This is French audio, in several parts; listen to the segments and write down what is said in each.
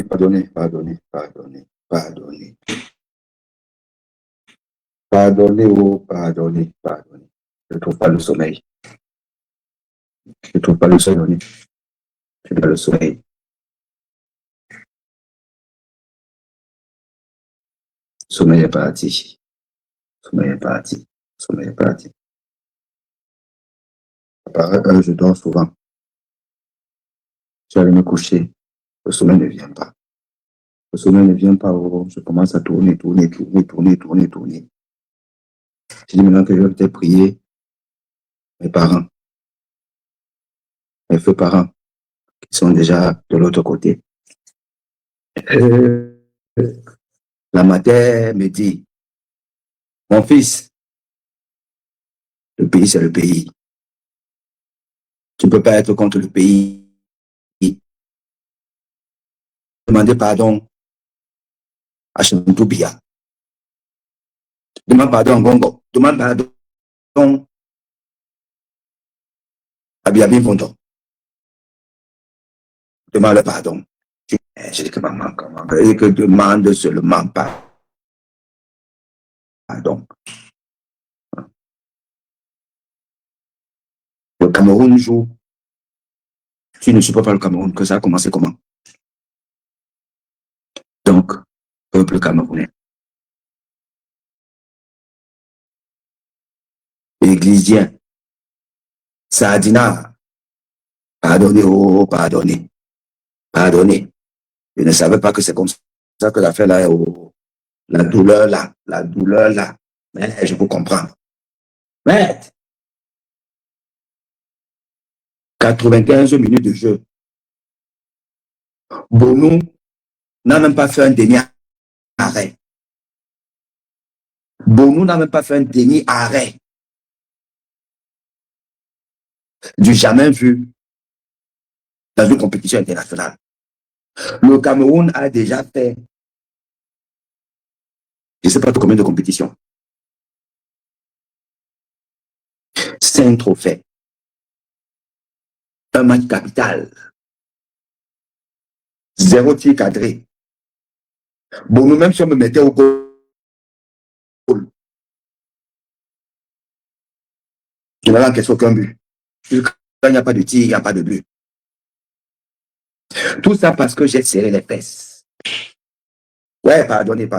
Pardonnez, pardonnez, pardonnez, pardonnez. Pardonnez, oh, pardonnez, pardonnez. Je ne trouve pas le sommeil. Je ne trouve pas le sommeil. Je n'ai pas le sommeil. Sommeil est parti. Sommeil est parti. Sommeil est parti. Je dors souvent. J'allais me coucher. Le sommeil ne vient pas. Le sommeil ne vient pas. Oh, je commence à tourner, tourner, tourner, tourner, tourner, tourner. Je dis maintenant que je vais peut-être prier mes parents, mes feux parents, qui sont déjà de l'autre côté. La matière me dit, mon fils, le pays, c'est le pays. Tu ne peux pas être contre le pays. Demandez pardon à Chantubia. Demande pardon à Gongo. Demande pardon à Biabin Ponton. Demande pardon. Je dis que maman, comment? Et que demande seulement pardon. Le Cameroun joue. Tu ne supportes pas le Cameroun, que ça a commencé comment? Donc, peuple camerounais. Églisien. Sardina. Pardonnez, oh, pardonnez. Pardonnez. Je ne savais pas que c'est comme ça que l'affaire là, oh, la douleur là. Mais je peux comprendre. Mais 95 minutes de jeu. Bonou n'a même pas fait un dernier arrêt. Bonou n'a même pas fait un dernier arrêt. Du jamais vu dans une compétition internationale. Le Cameroun a déjà fait, je ne sais pas combien de compétitions. 5 trophées. Un match capital. 0 tir cadré. Bon, nous-mêmes, si on me mettait au goal, je n'avais en question qu'un but. Quand il n'y a pas de tir, il n'y a pas de but. Tout ça parce que j'ai serré les fesses. Ouais, pardonnez.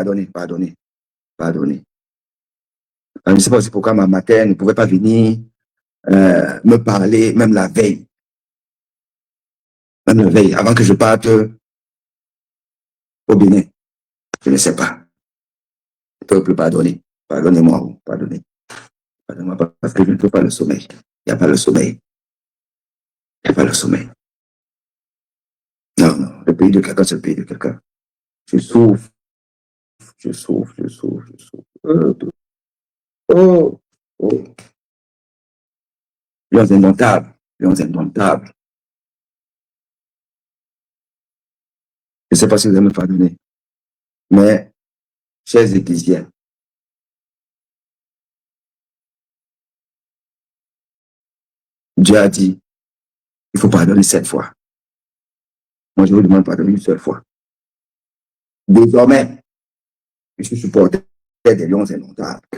Je ne sais pas aussi pourquoi ma mère ne pouvait pas venir me parler, même la veille. Même la veille, avant que je parte au Bénin. Je ne sais pas. Peuple, pardonnez. Pardonnez-moi, pardonnez. Pardonnez-moi parce que je ne trouve pas le sommeil. Il n'y a pas le sommeil. Il n'y a pas le sommeil. Non, le pays de quelqu'un, c'est le pays de quelqu'un. Je souffre. Oh. Lions indomptables. Je ne sais pas si vous allez me pardonner. Mais, chers ecclésiens, Dieu a dit, il faut pardonner 7 fois. Moi, je vous demande de pardonner une seule fois. Désormais, je suis supporter des lions indomptables.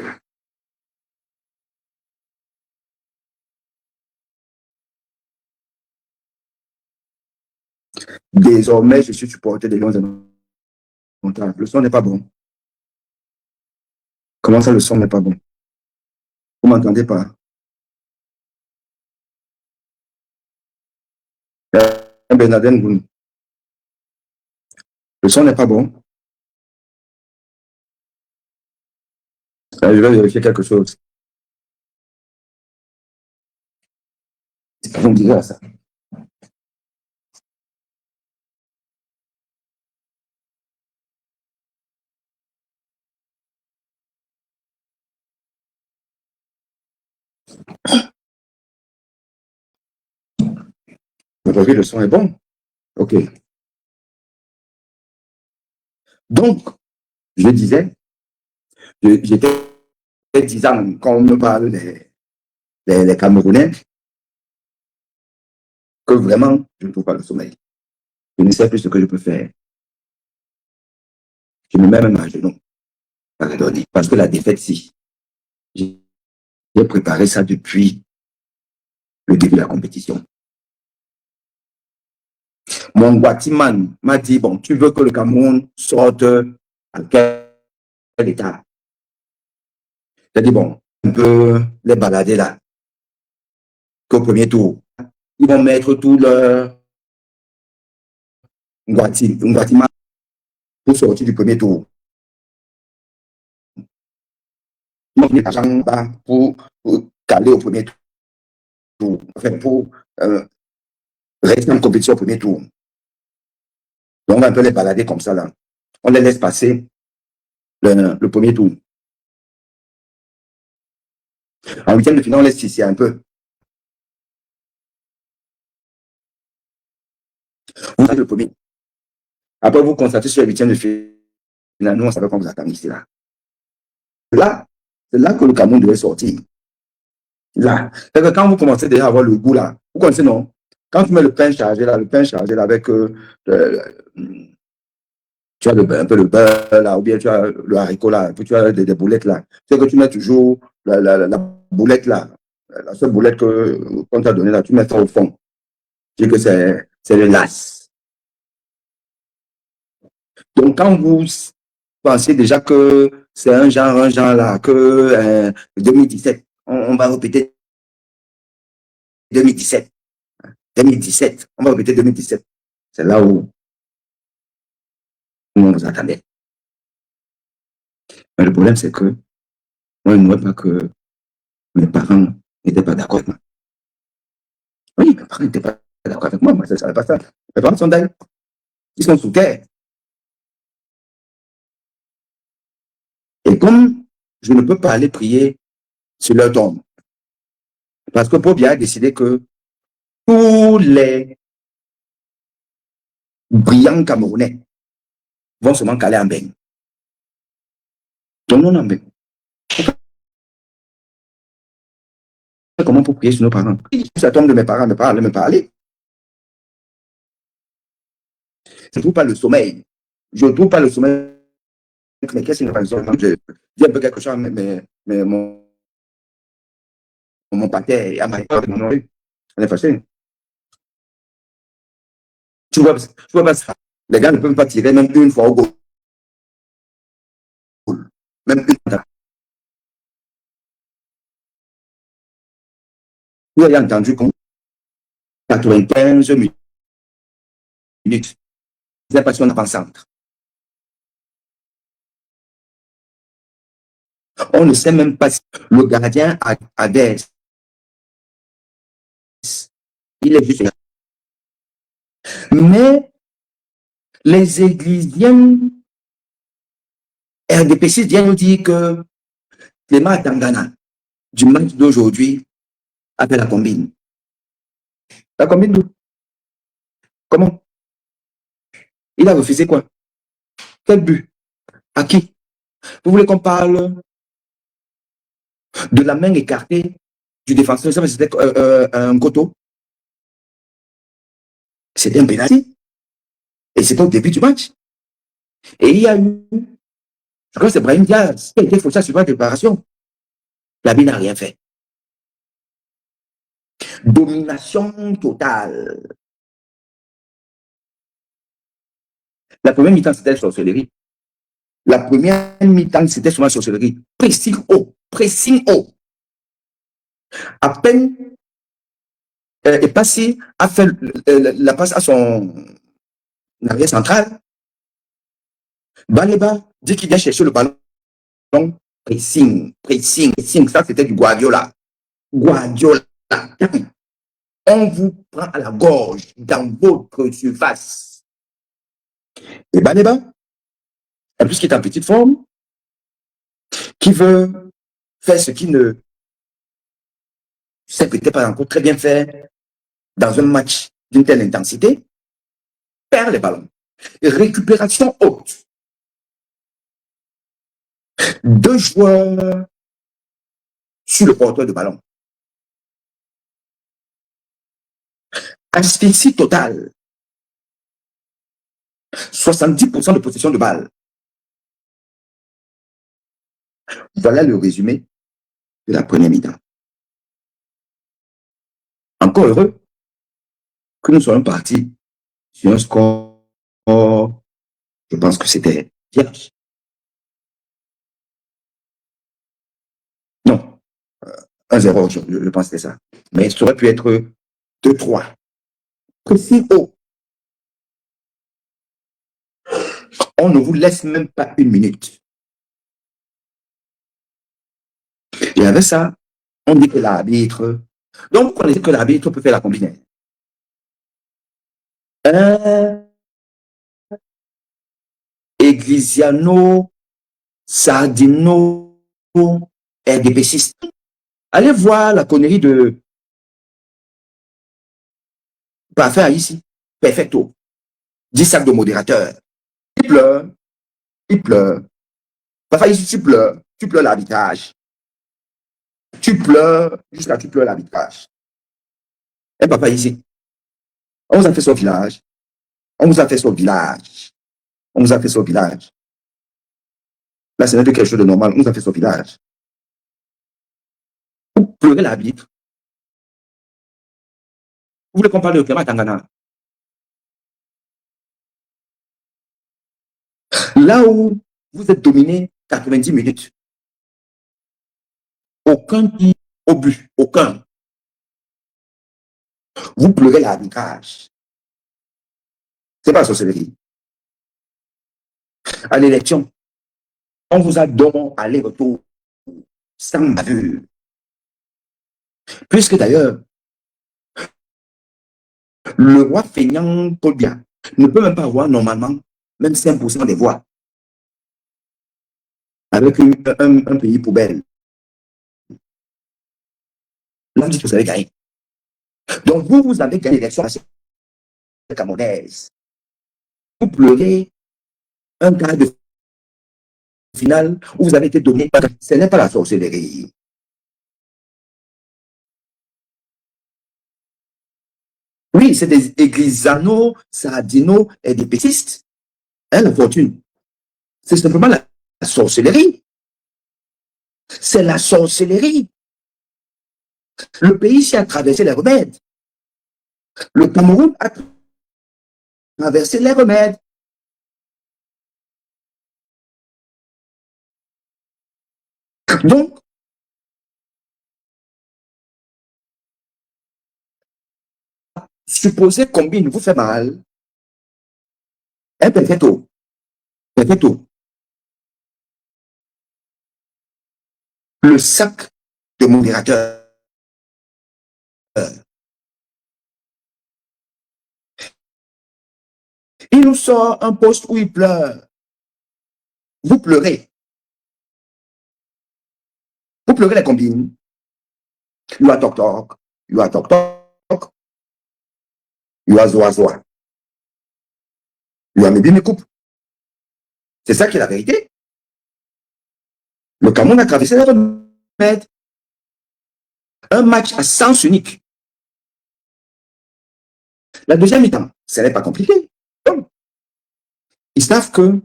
Désormais, je suis supporter des lions indomptables. Le son n'est pas bon. Comment ça, le son n'est pas bon? Vous ne m'entendez pas? Bernardin Gouni. Le son n'est pas bon. Je vais vérifier quelque chose. Vous me direz ça. Aujourd'hui, le son est bon. OK. Donc, je disais, j'étais 10 ans quand on me parle des Camerounais. que vraiment, je ne trouve pas le sommeil. Je ne sais plus ce que je peux faire. Je me mets même à genoux. Pardonnez. Parce que la défaite, si. J'ai préparé ça depuis le début de la compétition. Mon Guatiman m'a dit, bon, tu veux que le Cameroun sorte à quel état? J'ai dit, bon, on peut les balader là, qu'au premier tour. Ils vont mettre tout leur Guatiman pour sortir du premier tour. Ils vont venir l'argent pour caler au premier tour, enfin, pour rester en compétition au premier tour. Donc, on va un peu les balader comme ça là. On les laisse passer le premier tour. En huitième de finale, on laisse ici un peu. Vous faites le premier. Après, vous constatez sur le huitième de finale, nous, on savait qu'on vous attend ici là. C'est là que le Cameroun devait sortir. Là. C'est que quand vous commencez déjà à avoir le goût là, vous connaissez, non? Quand tu mets le pain chargé là avec tu as un peu le beurre là, ou bien tu as le haricot là, puis tu as des boulettes là. C'est que tu mets toujours la boulette là, la seule boulette qu'on t'a donnée là, tu mets ça au fond. C'est que c'est le las. Donc quand vous pensez déjà que c'est un genre là, que 2017, on va répéter 2017. 2017, on va répéter 2017. C'est là où on nous attendait. Mais le problème, c'est que moi, je ne vois pas que mes parents n'étaient pas d'accord avec moi. Oui, mes parents n'étaient pas d'accord avec moi. Moi, je ne savais pas ça. Mes parents sont d'ailleurs. Ils sont sous terre. Et comme je ne peux pas aller prier sur leur tombe, parce que Paul Biya a décidé que tous les brillants Camerounais vont seulement caler en baigne. Donc, non, en baigne. Comment pour prier sur nos parents? Ça tombe de mes parents allaient me parler. Je ne trouve pas le sommeil. Je ne trouve pas le sommeil. Mais qu'est-ce qu'il raison? Je dis un peu quelque chose, mais mon pâté à ma époque, mon nom, on est fâché. Tu vois pas ça. Les gars ne peuvent pas tirer même une fois au goal. Même une fois. Vous avez entendu qu'on 95 minutes. C'est pas si on avant-centre. On ne sait même pas si le gardien a des. Il est juste. Mais les églisiens RDPC viennent nous dire que Clément Tangana, du match d'aujourd'hui, a fait la combine. La combine d'où? Comment? Il a refusé quoi? Quel but? À qui? Vous voulez qu'on parle de la main écartée du défenseur? C'était un Goto. C'était un pénalty. Et c'était au début du match. Et il y a eu, je crois que c'est Brahim Diaz qui a été fauché sur la préparation. La BI n'a rien fait. Domination totale. La première mi-temps, c'était sorcellerie. La première mi-temps, c'était seulement sorcellerie. Pressing haut. Pressing haut. À peine est passé, a fait la passe à son arrière central. Baleba dit qu'il vient chercher le ballon. Pressing, pressing, pressing. Ça, c'était du Guardiola. Guardiola. On vous prend à la gorge dans votre surface. Et Baleba, en plus qui est en petite forme, qui veut faire ce qui ne sait peut-être pas encore très bien faire dans un match d'une telle intensité, perd les ballons. Récupération haute. Deux joueurs sur le porteur de ballon. Asphyxie totale. 70% de possession de balles. Voilà le résumé de la première mi-temps. Encore heureux que nous soyons partis sur un score, je pense que c'était vierge. Non, 1-0, je pense que c'est ça. Mais ça aurait pu être 2-3. Aussi haut. On ne vous laisse même pas une minute. Et avec ça, on dit que l'arbitre. Donc, vous connaissez que l'arbitre peut faire la combinaison. Eglisiano, Sardino, RDPCiste. Allez voir la connerie de Parfait ici. Perfecto. 10 sacs de modérateur. Il pleure. Il pleure. Parfait ici, tu pleures. Tu pleures l'arbitrage. Tu pleures jusqu'à tu pleures l'arbitrage. Et papa ici. On vous a fait son village. On vous a fait son village. On vous a fait son village. Là, ce n'est plus quelque chose de normal. On vous a fait son village. Vous pleurez l'arbitre. Vous voulez qu'on parle de Clément Tangana? Là où vous êtes dominé 90 minutes, aucun tir au but, aucun. Vous pleurez l'arbitrage. C'est pas la sorcellerie. À l'élection, on vous a donné aller-retour sans bavure. Puisque d'ailleurs, le roi feignant Colbia ne peut même pas avoir normalement même 5% des voix avec un pays poubelle. Là, vous dites que vous avez gagné. Donc, vous avez gagné l'élection camerounaise. Vous pleurez un quart de finale où vous avez été donné. Ce n'est pas la sorcellerie. Oui, c'est des Eglisano, Sardino et des pétistes. Hein, la fortune. C'est simplement la sorcellerie. C'est la sorcellerie. Le pays s'y a traversé les remèdes. Le Cameroun a traversé les remèdes. Donc, supposez combien il vous fait mal. Un perfecto. Perfecto. Le sac de modérateur. Il nous sort un poste où il pleure. Vous pleurez. Vous pleurez les combines. You are talk talk. You are talk talk. You are zoa zoa. You are maybe me coupe. C'est ça qui est la vérité. Le Cameroun a traversé les remèdes. Un match à sens unique. La deuxième mi-temps, ce n'est pas compliqué. Ils savent que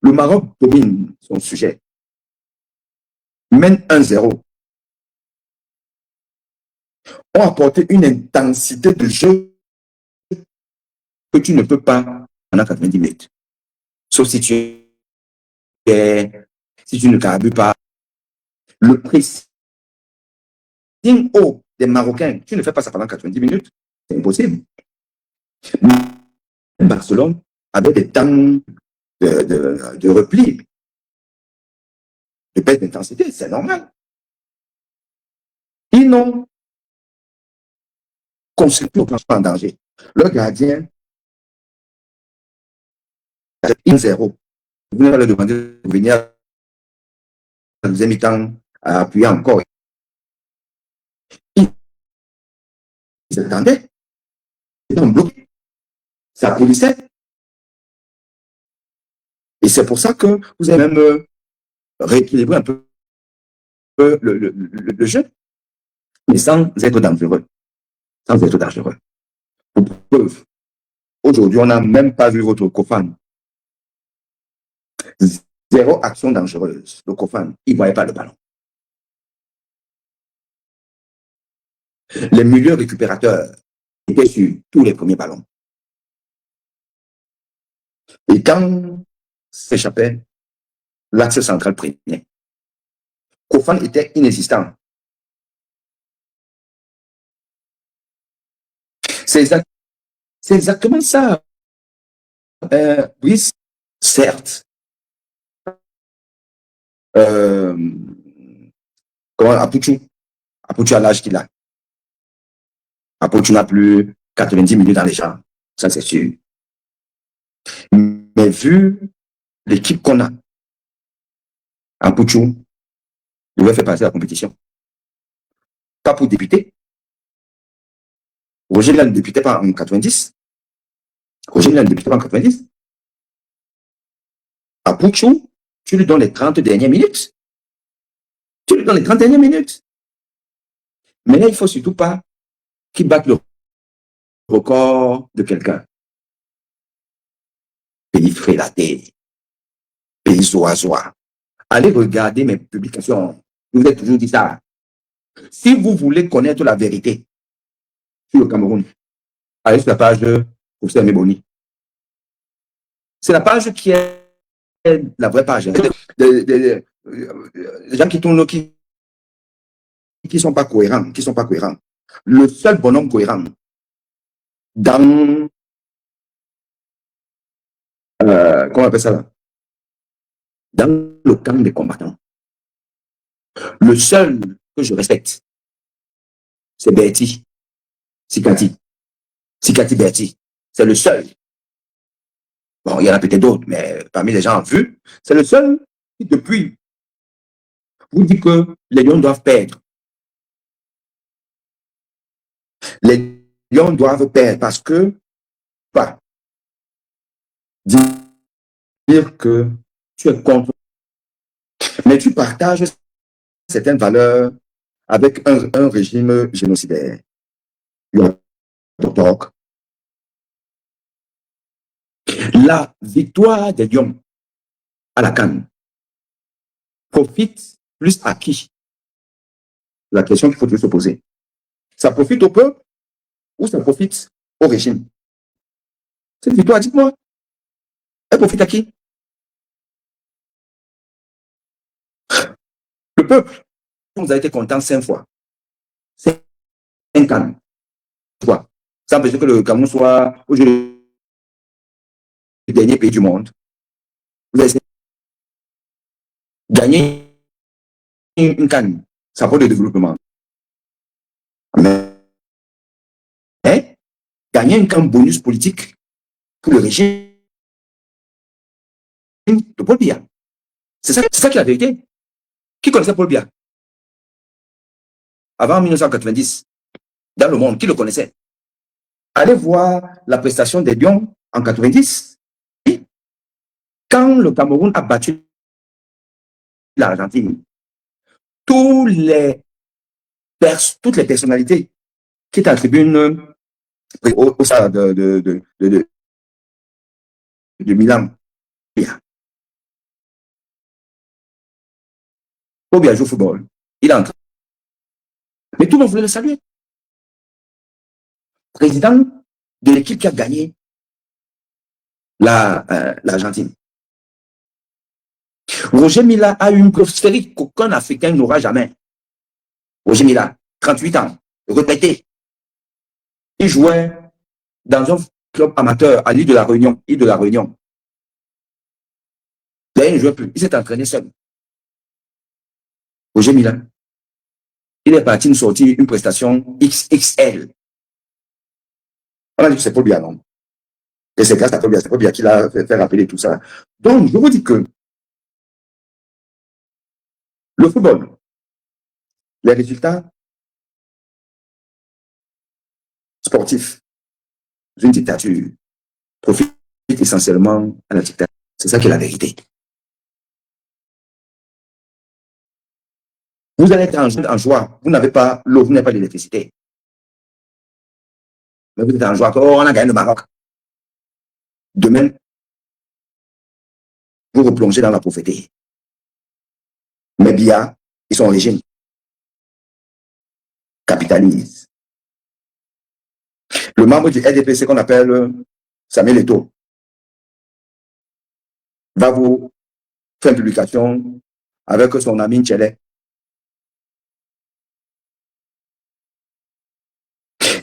le Maroc domine son sujet. Mène 1-0. Ont apporté une intensité de jeu que tu ne peux pas pendant 90 minutes. Sauf si tu ne carbures pas. Le pressing haut des Marocains, tu ne fais pas ça pendant 90 minutes, c'est impossible. Barcelone avait des temps de repli, de baisse d'intensité, c'est normal. Ils n'ont construit aucun en danger. Le gardien, 1-0. Vous n'allez pas le demander de venir à la deuxième mi-temps à appuyer encore. Ils s'attendaient. Ils étaient bloqués. Ça polissait. Et c'est pour ça que vous avez même rééquilibré un peu le jeu, mais sans être dangereux. sans être dangereux. Pour preuve, aujourd'hui, on n'a même pas vu votre Kofan. Zéro action dangereuse. Le Kofan, il ne voyait pas le ballon. Les milieux récupérateurs étaient sur tous les premiers ballons. Et quand s'échappait, l'axe central prévenait. Kofan était inexistant. C'est exactement ça. Brice, certes, comment Apouchou à l'âge qu'il a. Apouchou n'a plus 90 minutes dans les champs, ça c'est sûr. Mais vu l'équipe qu'on a, Apouchou devait faire passer la compétition. Pas pour débuter. Roger Mila ne débutait pas en 90. Roger Mila ne débutait pas en 90. Apouchou, tu lui donnes les 30 dernières minutes. Tu lui donnes les 30 dernières minutes. Mais là, il ne faut surtout pas qu'il batte le record de quelqu'un. Pays frélaté, pays zoazoa. Allez regarder mes publications. Je vous ai toujours dit ça. Si vous voulez connaître la vérité sur le Cameroun, allez sur la page de Professeur Meboni. C'est la page qui est la vraie page. Les gens qui tournent, qui sont pas cohérents, Le seul bonhomme cohérent dans, comment on appelle ça là? Dans le camp des combattants, le seul que je respecte, c'est Berti, Sikati Berti. C'est le seul. Bon, il y en a peut-être d'autres, mais parmi les gens vus, c'est le seul qui, depuis, vous dit que les Lions doivent perdre. Les Lions doivent perdre parce que, pas dire que tu es contre, mais tu partages certaines valeurs avec un régime génocidaire. La victoire des Lions à la CAN profite plus à qui? La question qu'il faut se poser. Ça profite au peuple ou ça profite au régime? Cette victoire, dites-moi, elle profite à qui? Le peuple, vous avez été content 5 fois. 5 ans. Ça veut dire que le Cameroun soit aujourd'hui le dernier pays du monde. Vous avez gagné une canne, ça vaut le développement. Mais gagner une canne bonus politique pour le régime de Paul Biya. C'est ça qui est la vérité. Qui connaissait Paul Biya avant 1990 dans le monde? Qui le connaissait? Allez voir la prestation des Lions en 90. Quand le Cameroun a battu l'Argentine, toutes les personnalités qui étaient en tribune au stade de Milan, Paul joue au football. Il est entré. Mais tout le monde voulait le saluer. Président de l'équipe qui a gagné l'Argentine. Roger Mila a eu une preuve sphérique qu'aucun Africain n'aura jamais. Roger Mila, 38 ans, répété. Il jouait dans un club amateur à l'île de la Réunion. D'ailleurs, il ne jouait plus. Il s'est entraîné seul. Roger Mila. Il est parti nous sortir une prestation XXL. On a dit que c'est Paul Biya, non? Et c'est grâce à Paul Biya qu'il a fait rappeler tout ça. Donc, je vous dis que le football, les résultats sportifs d'une dictature profitent essentiellement à la dictature. C'est ça qui est la vérité. Vous allez être en joie, vous n'avez pas l'eau, vous n'avez pas d'électricité. Mais vous êtes en joie. Oh, on a gagné le Maroc. Demain, vous replongez dans la pauvreté. Mais Biya et son régime capitalisent. Le membre du RDPC qu'on appelle Samuel Eto'o va vous faire une publication avec son ami Nchele.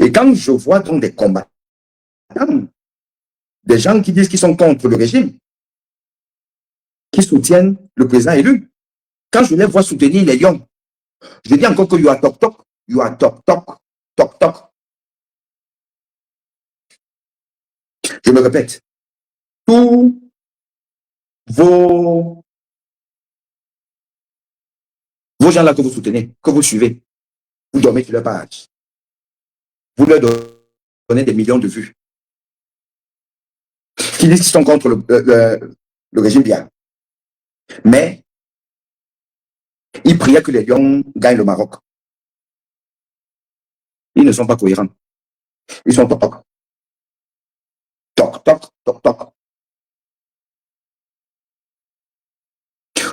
Et quand je vois donc des combats, des gens qui disent qu'ils sont contre le régime, qui soutiennent le président élu, quand je les vois soutenir les lions, je dis encore que you are toc toc, you are toc toc, toc toc. Je me répète, tous vos gens-là que vous soutenez, que vous suivez, vous dormez sur leur page. Vous leur donnez des millions de vues. Qui disent qu'ils sont contre le régime bien. Mais ils priaient que les lions gagnent le Maroc. Ils ne sont pas cohérents. Ils sont toc toc. Toc toc, toc toc.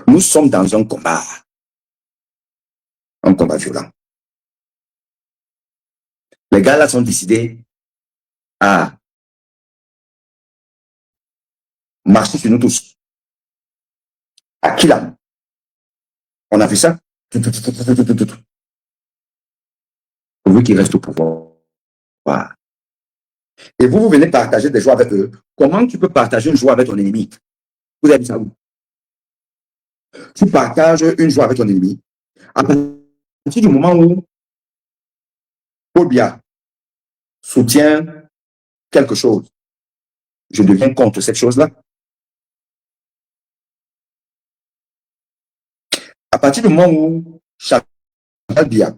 Nous sommes dans un combat violent. Les gars là sont décidés à marcher sur nous tous. À Kilam. On a vu ça. Pour qui reste au pouvoir. Et vous venez partager des joies avec eux. Comment tu peux partager une joie avec ton ennemi? Vous avez vu ça où? Tu partages une joie avec ton ennemi. À partir du moment où Paul Biya soutient quelque chose, je deviens contre cette chose-là. À partir du moment où Chantal Biya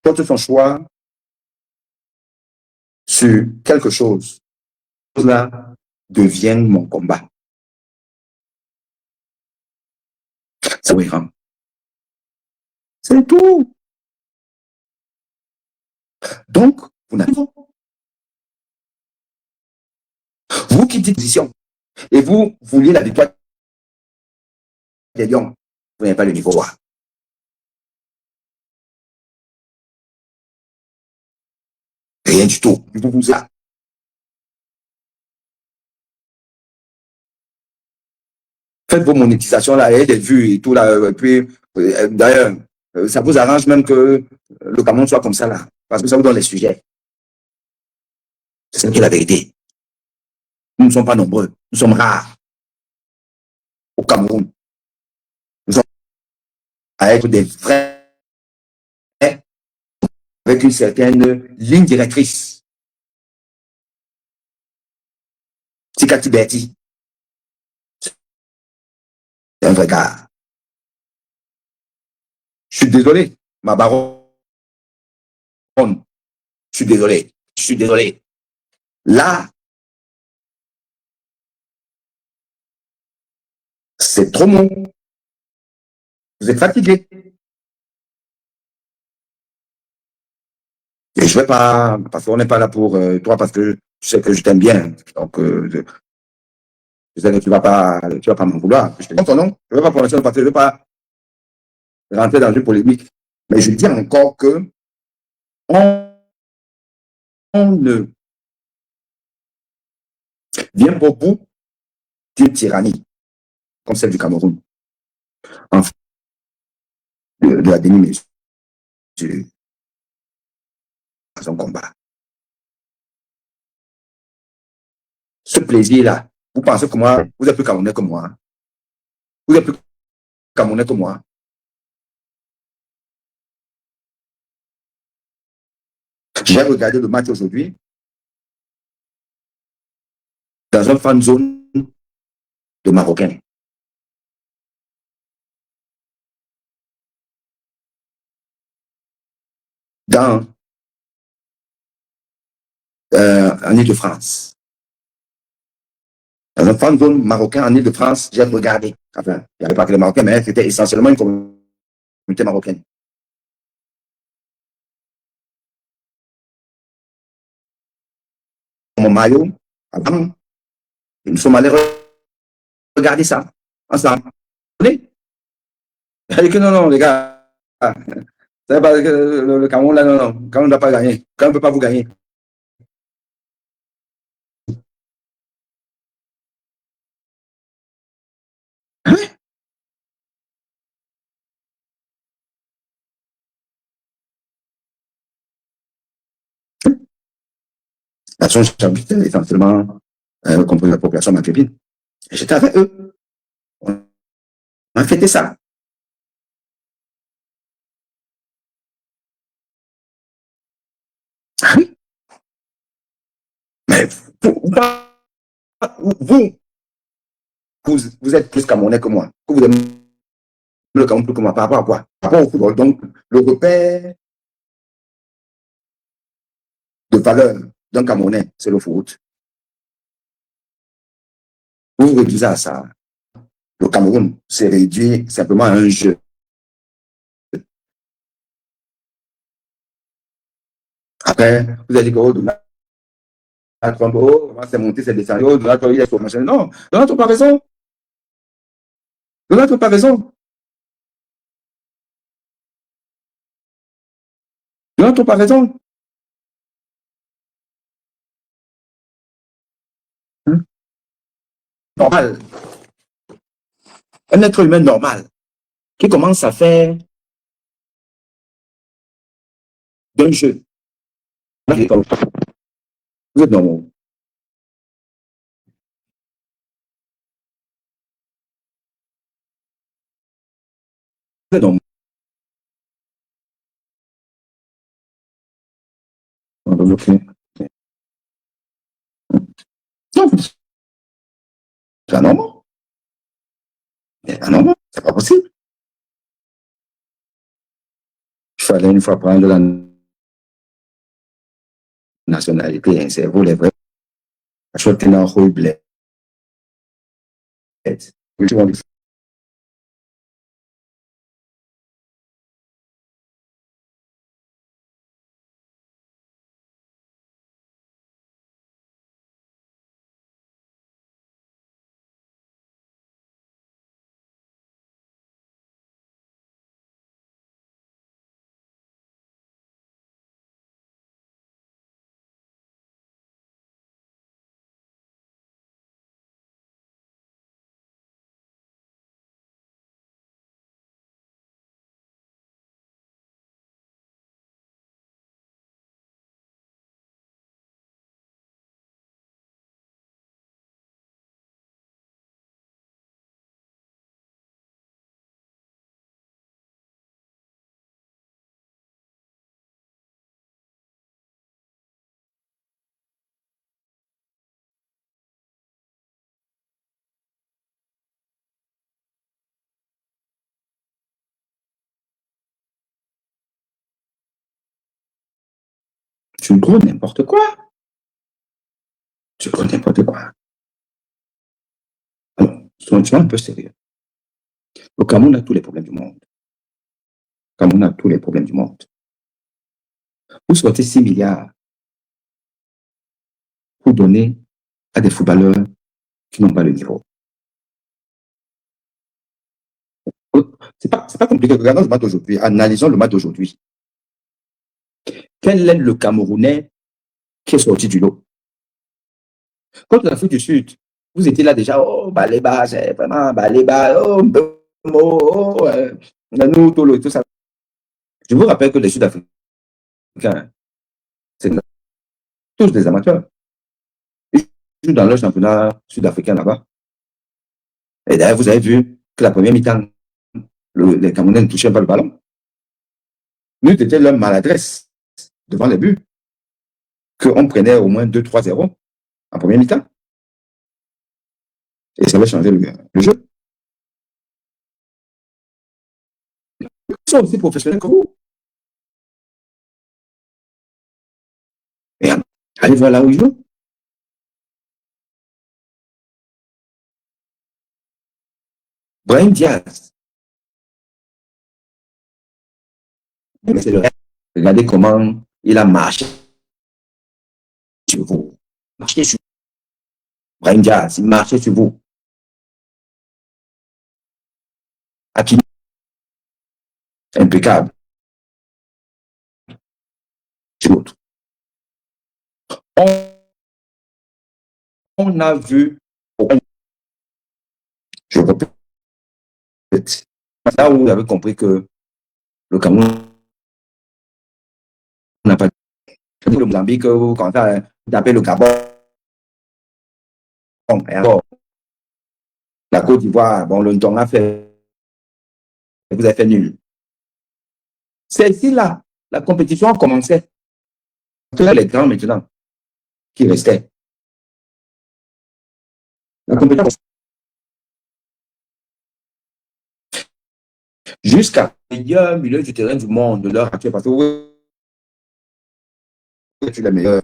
porte son choix sur quelque chose, cela devient mon combat. C'est cohérent. C'est tout. Donc, vous n'avez pas. Vous qui dites position et vous vouliez la victoire des lions, vous n'avez pas le niveau A. Rien du tout. Vous vous êtes. Faites vos monétisations là, et des vues et tout là. Et puis, d'ailleurs, ça vous arrange même que le Cameroun soit comme ça là. Parce que ça vous donne les sujets. C'est la vérité. Nous ne sommes pas nombreux. Nous sommes rares au Cameroun. Nous sommes à être des vrais avec une certaine ligne directrice. Sikati Berti, c'est un vrai gars. Je suis désolé, ma baronne. Je suis désolé. Je suis désolé. Là, c'est trop mou. Vous êtes fatigué. Et je vais pas, parce qu'on n'est pas là pour toi, parce que tu sais que je t'aime bien. Donc, je sais que tu vas pas m'en vouloir. Je te dis ton nom. Je ne vais pas prononcer le parce que je ne veux pas rentrer dans une polémique. Mais je dis encore que on ne vient pas au bout d'une tyrannie comme celle du Cameroun. En fait, de la demi-mesure dans son combat. Ce plaisir-là, vous pensez que moi, vous êtes plus Camerounais que moi. Vous êtes plus Camerounais que moi. J'ai regardé le match aujourd'hui dans un fan zone de Marocains. En Ile-de-France. Dans un fan zone marocain en Ile-de-France, j'ai regardé. Enfin, il n'y avait pas que les Marocains, mais c'était essentiellement une communauté marocaine. maillot. Et nous sommes allés regarder ça ensemble. Vous comprenez? Elle a dit que non, non, les gars, c'est pas que le Cameroun, là, non, non, le Cameroun ne doit pas gagner. Le Cameroun ne peut pas vous gagner. Hein? La zone j'habitais essentiellement compris la population maghrébine. J'étais avec eux. On a fêté ça. Ah oui, mais vous, vous êtes plus Camerounais que moi. Vous aimez le Cameroun plus que moi. Par rapport à quoi? Par rapport au football. Donc, le repère de valeur d'un Camerounais, c'est le foot. Vous vous réduisez à ça. Le Cameroun s'est réduit simplement à un jeu. Après, vous avez dit que oh, Donald Trump, oh, comment c'est monté, c'est descendu, oh, Donald Trump, il est promotionné. Non, Donald Trump a raison. Donald Trump a raison. Donald Trump a raison. Hein? Normal. Un être humain normal qui commence à faire d'un jeu. Vous êtes normal. Vous êtes normal. Okay. Non, c'est anormal. C'est anormal. C'est pas possible. Il fallait une fois prendre la nationalité, c'est vous les vrais. Acheter un rôle bled. Tu gros n'importe quoi. Tu gros n'importe quoi. Alors, sois un peu sérieux. Le Cameroun a tous les problèmes du monde. Le Cameroun a tous les problèmes du monde. Vous sortez 6 milliards pour donner à des footballeurs qui n'ont pas le niveau. C'est pas compliqué. Regardons le match d'aujourd'hui. Analysons le match d'aujourd'hui. Quel est le Camerounais qui est sorti du lot? Contre l'Afrique du Sud, vous étiez là déjà, oh, Baléba, c'est vraiment Baléba, oh, oh, nous, tout ça. Je vous rappelle que les Sud-Africains, c'est tous des amateurs. Ils jouent dans le championnat sud-africain là-bas. Et d'ailleurs, vous avez vu que la première mi-temps, les Camerounais ne touchaient pas le ballon. Nous, c'était leur maladresse devant les buts, qu'on prenait au moins 2-3-0 en première mi-temps. Et ça va changer le jeu. Ils sont aussi professionnels que vous. Et allez voir là où ils jouent. Brahim Diaz. Regardez comment il a marché sur vous. marchait sur Brahim Diaz, il marchait sur vous. Hakimi, impeccable. Sur l'autre. On a vu, je répète, là où vous avez compris que le Cameroun n'a pas le Mozambique, quand vous appelez le Gabon, et alors, la Côte d'Ivoire, bon, le Nton a fait, vous avez fait nul. C'est ici, là, la compétition commençait. Les grands maintenant qui restaient. La compétition jusqu'à meilleur milieu du terrain du monde de l'heure actuelle, parce que vous êtes le meilleur.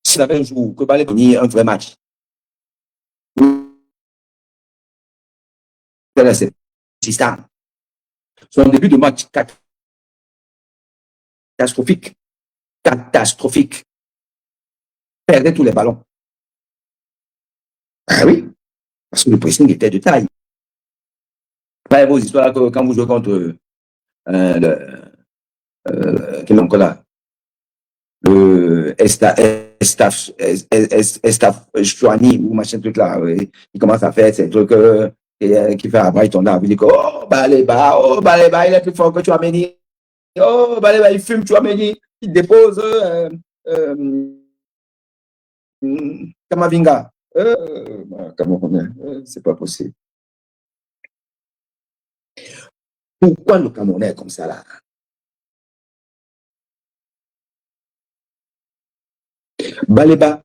S'il avait un jour que Balé gagner un vrai match, son début de match catastrophique, catastrophique, perdait tous les ballons. Ah oui, parce que le pressing était de taille. Pas vos histoires que quand vous jouez contre quel encore là, le Estaf Chouani ou machin truc là, il commence à faire ces trucs qui fait à Brighton là, il dit que oh Baléba, il est plus fort que Chouameni, oh Baléba, il fume Chouameni, il dépose Kamavinga. Camerounais, c'est pas possible. Pourquoi le Camerounais est comme ça là? Baléba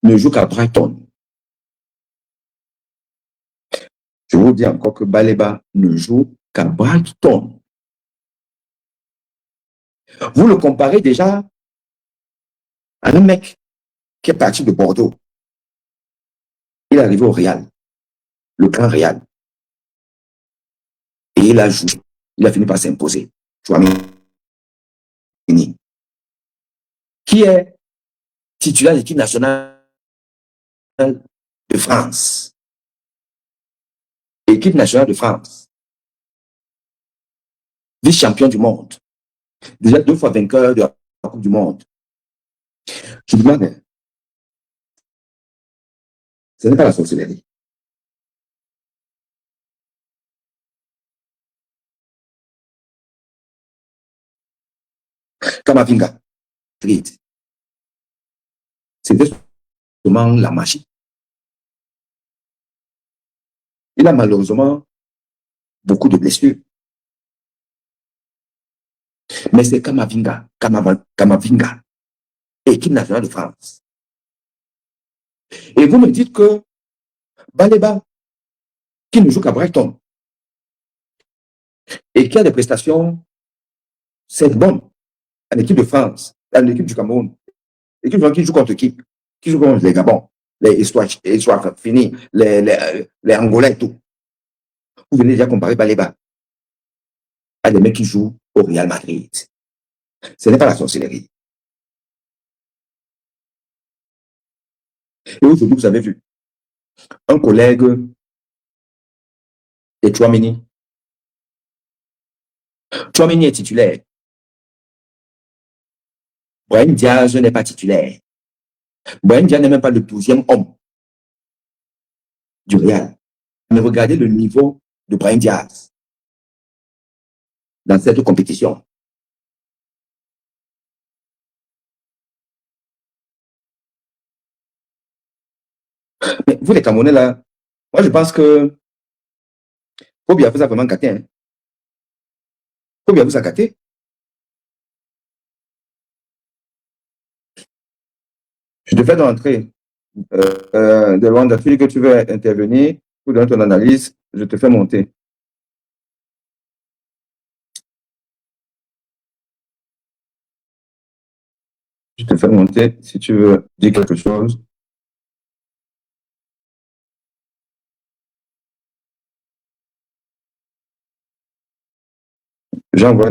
ne joue qu'à Brighton. Je vous dis encore que Baléba ne joue qu'à Brighton. Vous le comparez déjà à un mec qui est parti de Bordeaux. Il est arrivé au Real, le grand Real. Et il a joué. Il a fini par s'imposer. Qui est titulaire de l'équipe nationale de France? L'équipe nationale de France. Vice-champion du monde. Déjà 2 fois vainqueur de la Coupe du Monde. Je vous demande, ce n'est pas la sorcellerie. Kamavinga, c'était seulement la magie. Il a malheureusement beaucoup de blessures. Mais c'est Kamavinga, équipe nationale de France. Et vous me dites que Baléba, qui ne joue qu'à Brighton, et qui a des prestations, c'est bon, en équipe de France, en équipe du Cameroun, l'équipe qui joue contre qui? Qui joue contre les Gabon, les histoires finies, les Angolais et tout. Vous venez déjà comparer Baléba à des mecs qui jouent au Real Madrid. Ce n'est pas la sorcellerie. Et aujourd'hui, vous avez vu un collègue de Chouameni. Chouameni est titulaire. Brahim Diaz n'est pas titulaire. Brahim Diaz n'est même pas le 12e homme du Real. Mais regardez le niveau de Brahim Diaz dans cette compétition. Mais vous, les Camerounais, là, moi, je pense que faut bien vous a vraiment gâté. Hein. Faut bien vous a gâté. Je te fais d'entrée de Rwanda, tu dis que tu veux intervenir pour donner ton analyse, je te fais monter. Je te fais monter si tu veux dire quelque chose. J'envoie.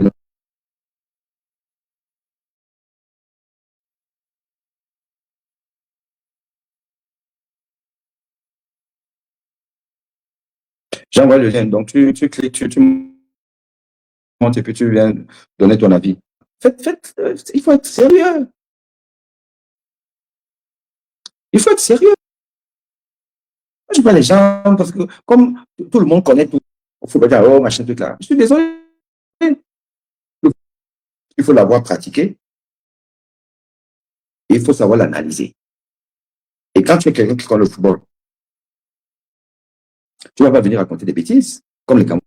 J'envoie le lien. Donc, tu cliques, tu montes et puis tu viens donner ton avis. Il faut être sérieux. Il faut être sérieux. Je vois les gens, parce que comme tout le monde connaît tout, il faut dire, oh, machin, truc là. Je suis désolé. Il faut l'avoir pratiqué et il faut savoir l'analyser. Et quand tu es quelqu'un qui connaît le football, tu ne vas pas venir raconter des bêtises, comme les Camerounais.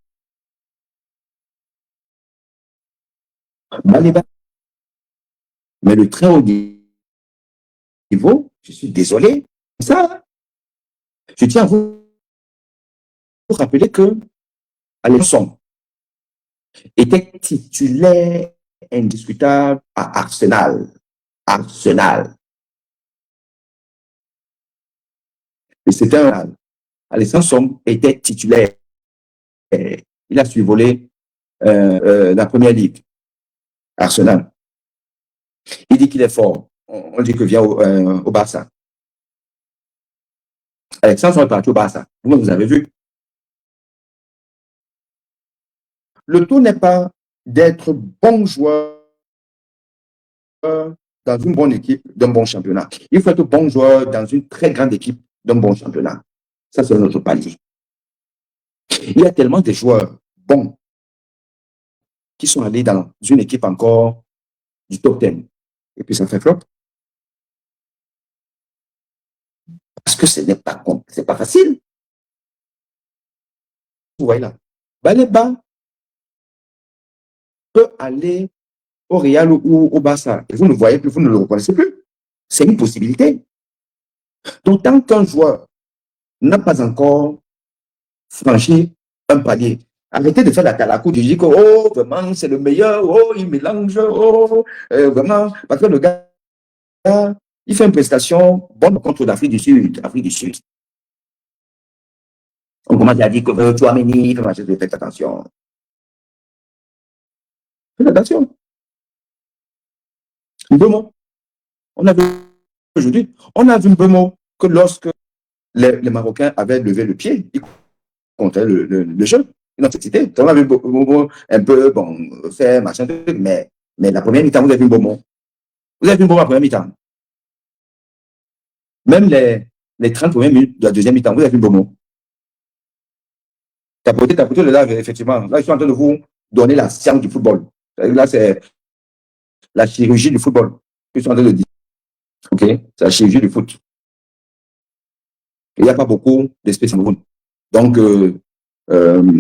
Mais le très haut niveau, je suis désolé. Ça, je tiens à vous rappeler que Alisson était titulaire indiscutable à Arsenal. Arsenal. Et c'était un. Alisson était titulaire. Il a survolé la première ligue. Arsenal. Il dit qu'il est fort. On dit que vient au Barça. Alexandre est parti au Barça. Vous avez vu. Le tout n'est pas d'être bon joueur dans une bonne équipe d'un bon championnat. Il faut être bon joueur dans une très grande équipe d'un bon championnat. Ça, c'est notre palier. Il y a tellement de joueurs bons qui sont allés dans une équipe encore du top 10. Et puis ça fait flop. Parce que ce n'est pas, c'est pas facile. Vous voyez là. Baleba peut aller au Real ou au Barça. Et vous ne voyez plus, vous ne le reconnaissez plus. C'est une possibilité. D'autant qu'un joueur n'a pas encore franchi un palier. Arrêtez de faire la calaco, de dire que oh, vraiment, c'est le meilleur, oh, il mélange, oh, vraiment, parce que le gars, il fait une prestation bonne contre l'Afrique du Sud. Afrique du Sud. On commence à dire que tu as mené, faites attention. Faites attention. Mbemo, on a vu aujourd'hui, on a vu Mbemo que lorsque les Marocains avaient levé le pied, ils comptaient le jeu. Une entité. On a vu Mbemo un peu, bon, faire machin, mais la première mi-temps, vous avez vu Mbemo. Vous avez vu Mbemo la première mi-temps. Même les 30 premières minutes de la deuxième mi-temps, vous avez vu Mbemo. Tapoter le live, effectivement. Là, ils sont en train de vous donner la science du football. Là, c'est la chirurgie du football. Ils sont en train de dire. OK? C'est la chirurgie du foot. Il n'y a pas beaucoup d'espèces en Donc,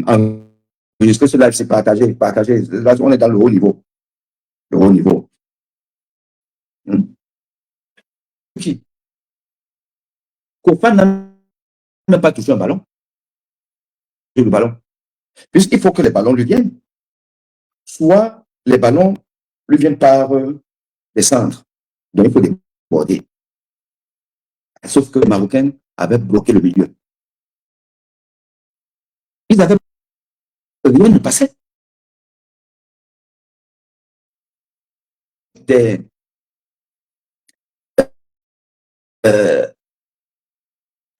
enregistrer ce live, c'est partager. Là, on est dans le haut niveau. Le haut niveau. Qui? Kofa n'a même pas touché un ballon. Le ballon. Puisqu'il faut que les ballons lui viennent. Soit les ballons lui viennent par les centres. Donc, il faut déborder. Sauf que les Marocains avaient bloqué le milieu. Ils avaient rien ne passait.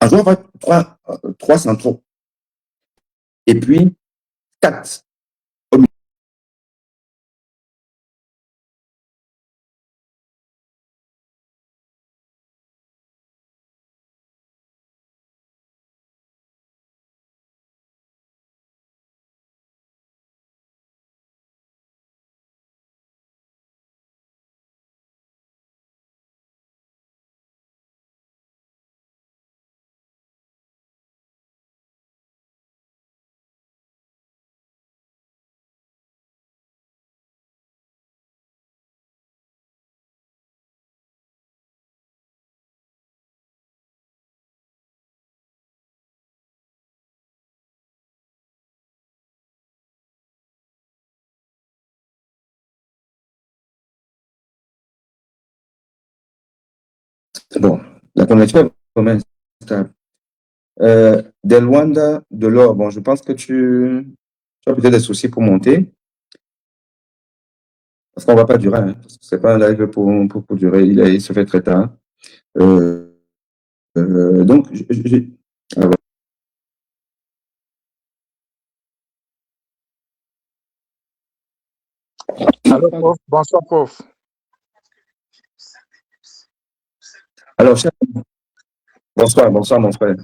En jouant avec trois centraux. Et puis, 4 au milieu. Bon, la connexion est vraiment stable. Des Luanda, de l'or. Bon, je pense que tu as peut-être des soucis pour monter. Parce qu'on ne va pas durer. Hein, parce que ce n'est pas un live pour durer. Il se fait très tard. Donc, Allô, prof. Bonsoir, prof. Alors, bonsoir, bonsoir, mon frère.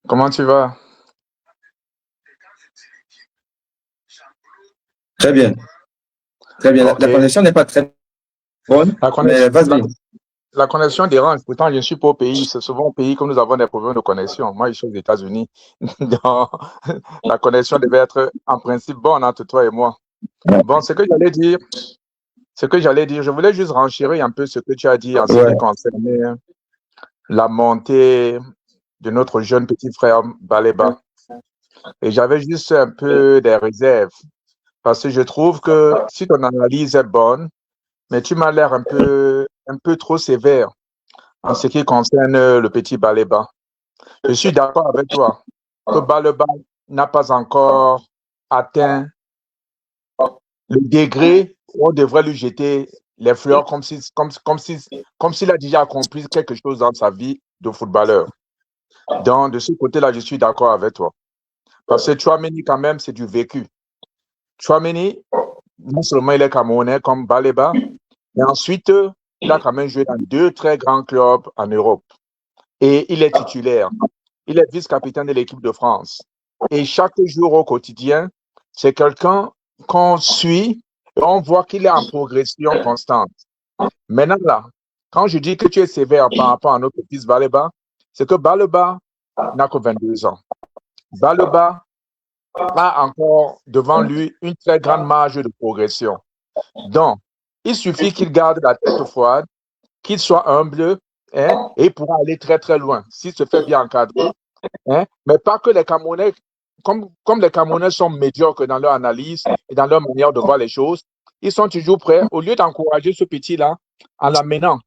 Comment tu vas? Très bien. Très bien. La Ok. connexion n'est pas très bonne, La mais connexion, vas-y. la connexion dérange. Pourtant, je ne suis pas au pays. C'est souvent au pays que nous avons des problèmes de connexion. Moi, je suis aux États-Unis. Donc, la connexion devait être en principe bonne entre toi et moi. Bon, ce que j'allais dire, je voulais juste renchérir un peu ce que tu as dit en ce Ouais, qui concernait la montée de notre jeune petit frère Baleba. Et j'avais juste un peu des réserves. Parce que je trouve que si ton analyse est bonne, mais tu m'as l'air un peu trop sévère en ce qui concerne le petit Baleba. Je suis d'accord avec toi que Baleba n'a pas encore atteint le degré où on devrait lui jeter les fleurs comme s'il a déjà accompli quelque chose dans sa vie de footballeur. Donc, de ce côté-là, je suis d'accord avec toi. Parce que Tchouaméni, quand même, c'est du vécu. Tchouaméni, non seulement il est camerounais comme Baleba, mais ensuite, il a quand même joué dans 2 très grands clubs en Europe. Et il est titulaire. Il est vice-capitaine de l'équipe de France. Et chaque jour au quotidien, c'est quelqu'un qu'on suit et on voit qu'il est en progression constante. Maintenant, là, quand je dis que tu es sévère par rapport à notre fils Baleba, c'est que Baleba n'a que 22 ans. Baleba a encore devant lui une très grande marge de progression. Donc, il suffit qu'il garde la tête froide, qu'il soit humble, hein, et il pourra aller très très loin s'il se fait bien encadrer. Hein, mais pas que les Camerounais, comme les Camerounais sont médiocres dans leur analyse et dans leur manière de voir les choses, ils sont toujours prêts, au lieu d'encourager ce petit-là, en l'amenant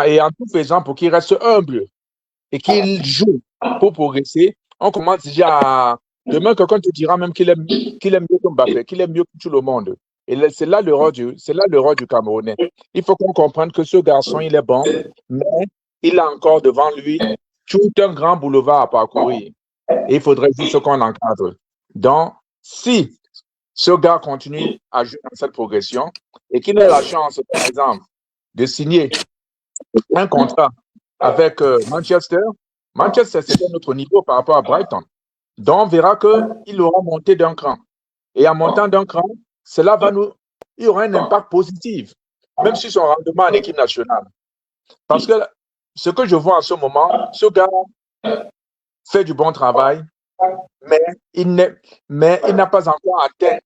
et en tout faisant pour qu'il reste humble et qu'il joue pour progresser, on commence déjà à... Demain, quelqu'un te dira même qu'il aime mieux que Mbappé, qu'il aime mieux que tout le monde. Et c'est là l'erreur du Camerounais. Il faut qu'on comprenne que ce garçon, il est bon, mais il a encore devant lui tout un grand boulevard à parcourir. Et il faudrait juste qu'on l'encadre. Donc, si ce gars continue à jouer dans cette progression et qu'il ait la chance, par exemple, de signer un contrat avec Manchester, Manchester, c'est un autre niveau par rapport à Brighton. Donc, on verra qu'il aura monté d'un cran. Et en montant d'un cran, cela va il y aura un impact positif, même sur son rendement en équipe nationale. Parce que ce que je vois en ce moment, ce gars fait du bon travail, mais il n'a pas encore atteint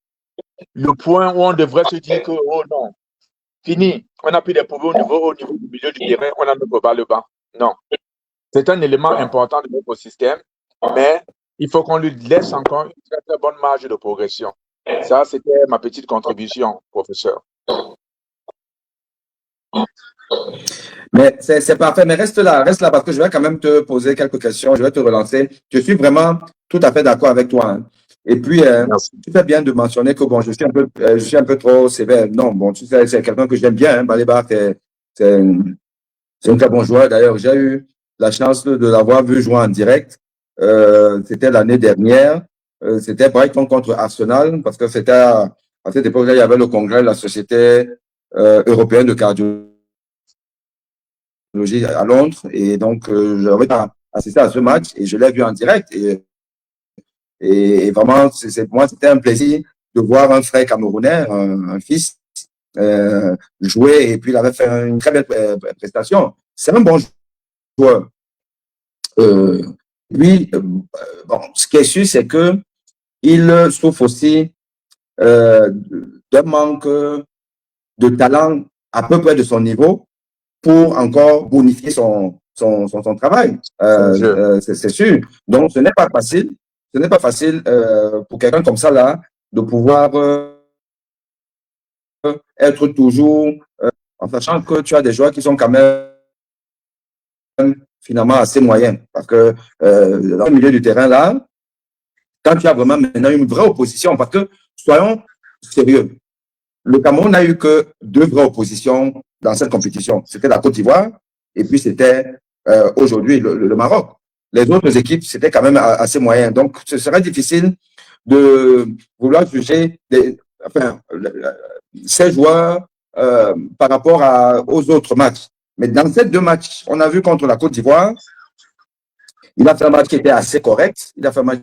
le point où on devrait se dire que, oh non, fini, on n'a plus des problèmes au niveau du milieu du terrain, on a notre bas le bas. Non. C'est un élément important de notre système, mais il faut qu'on lui laisse encore une très, très bonne marge de progression. Ça, c'était ma petite contribution, professeur. mais c'est parfait. Mais reste là parce que je vais quand même te poser quelques questions. Je vais te relancer. Je suis vraiment tout à fait d'accord avec toi. Hein. Et puis, tu fais bien de mentionner que bon, je suis un peu trop sévère. Non, bon, tu sais, c'est quelqu'un que j'aime bien. Hein. Baleba, c'est un très bon joueur. D'ailleurs, j'ai eu la chance de l'avoir vu jouer en direct. C'était l'année dernière. C'était Brighton contre Arsenal parce que c'était à cette époque-là, il y avait le congrès de la Société européenne de cardiologie à Londres. Et donc, j'avais assisté à ce match et je l'ai vu en direct. Et vraiment, moi, c'était un plaisir de voir un frère camerounais, un fils, jouer. Et puis, il avait fait une très belle prestation. C'est un bon joueur. Lui, bon, ce qui est sûr, c'est que il souffre aussi d'un manque de talent à peu près de son niveau pour encore bonifier son travail. C'est sûr. Donc, ce n'est pas facile. Ce n'est pas facile pour quelqu'un comme ça là de pouvoir être toujours en sachant que tu as des joueurs qui sont quand même finalement assez moyens. Parce que dans le milieu du terrain là, quand tu as vraiment maintenant une vraie opposition, parce que soyons sérieux, le Cameroun n'a eu que 2 vraies oppositions dans cette compétition. C'était la Côte d'Ivoire et puis c'était aujourd'hui le Maroc. Les autres équipes, c'était quand même assez moyen. Donc, ce serait difficile de vouloir juger enfin, ses joueurs par rapport aux autres matchs. Mais dans ces deux matchs, on a vu contre la Côte d'Ivoire, il a fait un match qui était assez correct. Il a fait un match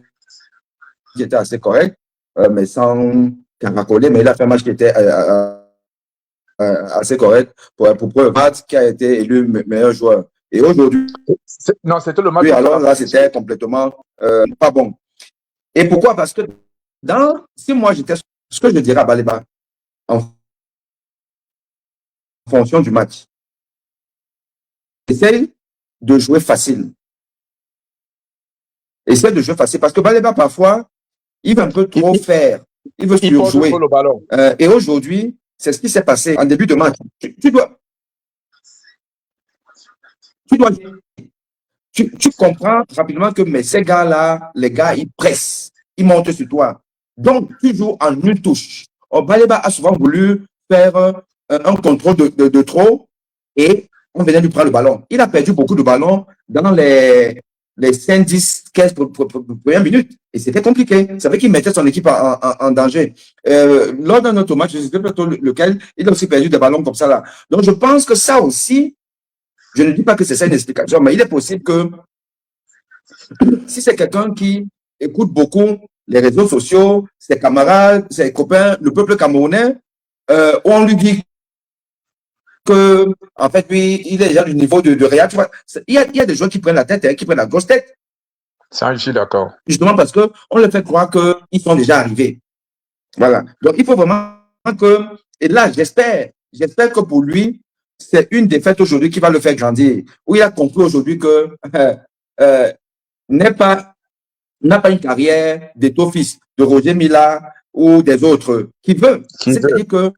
qui était assez correct, mais sans caracoler, mais il a fait un match qui était assez correct pour preuve qui a été élu meilleur joueur. Et aujourd'hui, non, c'était le match. Oui, alors là, c'était complètement pas bon. Et pourquoi? Parce que si moi j'étais, ce que je dirais à Baleba, en fonction du match, essaye de jouer facile. Essaye de jouer facile parce que Baleba, parfois, il veut un peu trop faire. Il veut surjouer. Le ballon. Et aujourd'hui, c'est ce qui s'est passé en début de match. Tu comprends rapidement que mais ces gars-là, les gars, ils pressent, ils montent sur toi. Donc, tu joues en une touche. Baleba a souvent voulu faire un contrôle de trop et on venait lui prendre le ballon. Il a perdu beaucoup de ballons dans les 5, 10, 15 premières minutes. Et c'était compliqué. C'est vrai qu'il mettait son équipe en danger. Lors d'un autre match, je ne sais pas lequel, il a aussi perdu des ballons comme ça là. Donc, je pense que ça aussi, je ne dis pas que c'est ça une explication, mais il est possible que si c'est quelqu'un qui écoute beaucoup les réseaux sociaux, ses camarades, ses copains, le peuple camerounais, on lui dit que, en fait, lui, il est déjà du niveau de Réal. Tu vois, il y a des gens qui prennent la tête, qui prennent la grosse tête. Ça, je suis d'accord. Justement parce qu'on leur fait croire qu'ils sont déjà arrivés. Voilà. Donc, il faut vraiment que, et là, j'espère que pour lui, c'est une défaite aujourd'hui qui va le faire grandir. Où il a compris aujourd'hui que n'a pas une carrière d'étoffice de Roger Mila ou des autres qui veut. C'est-à-dire que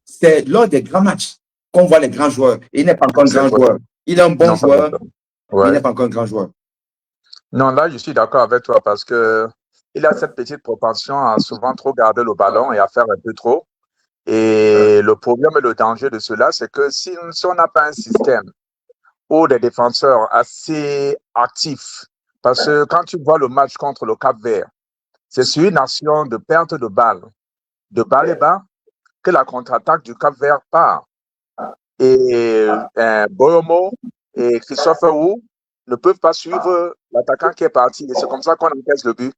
c'est lors des grands matchs qu'on voit les grands joueurs. Il n'est pas encore un grand joueur. Il est un bon joueur, mais il n'est pas encore un grand joueur. Non, là, je suis d'accord avec toi parce que il a cette petite propension à souvent trop garder le ballon et à faire un peu trop. Et le problème et le danger de cela, c'est que si on n'a pas un système ou des défenseurs assez actifs, parce que quand tu vois le match contre le Cap-Vert, c'est sur une action de perte de balle, de Baleba, que la contre-attaque du Cap-Vert part. Et Boyomo et Christophe Roux ne peuvent pas suivre l'attaquant qui est parti. Et c'est comme ça qu'on encaisse le but.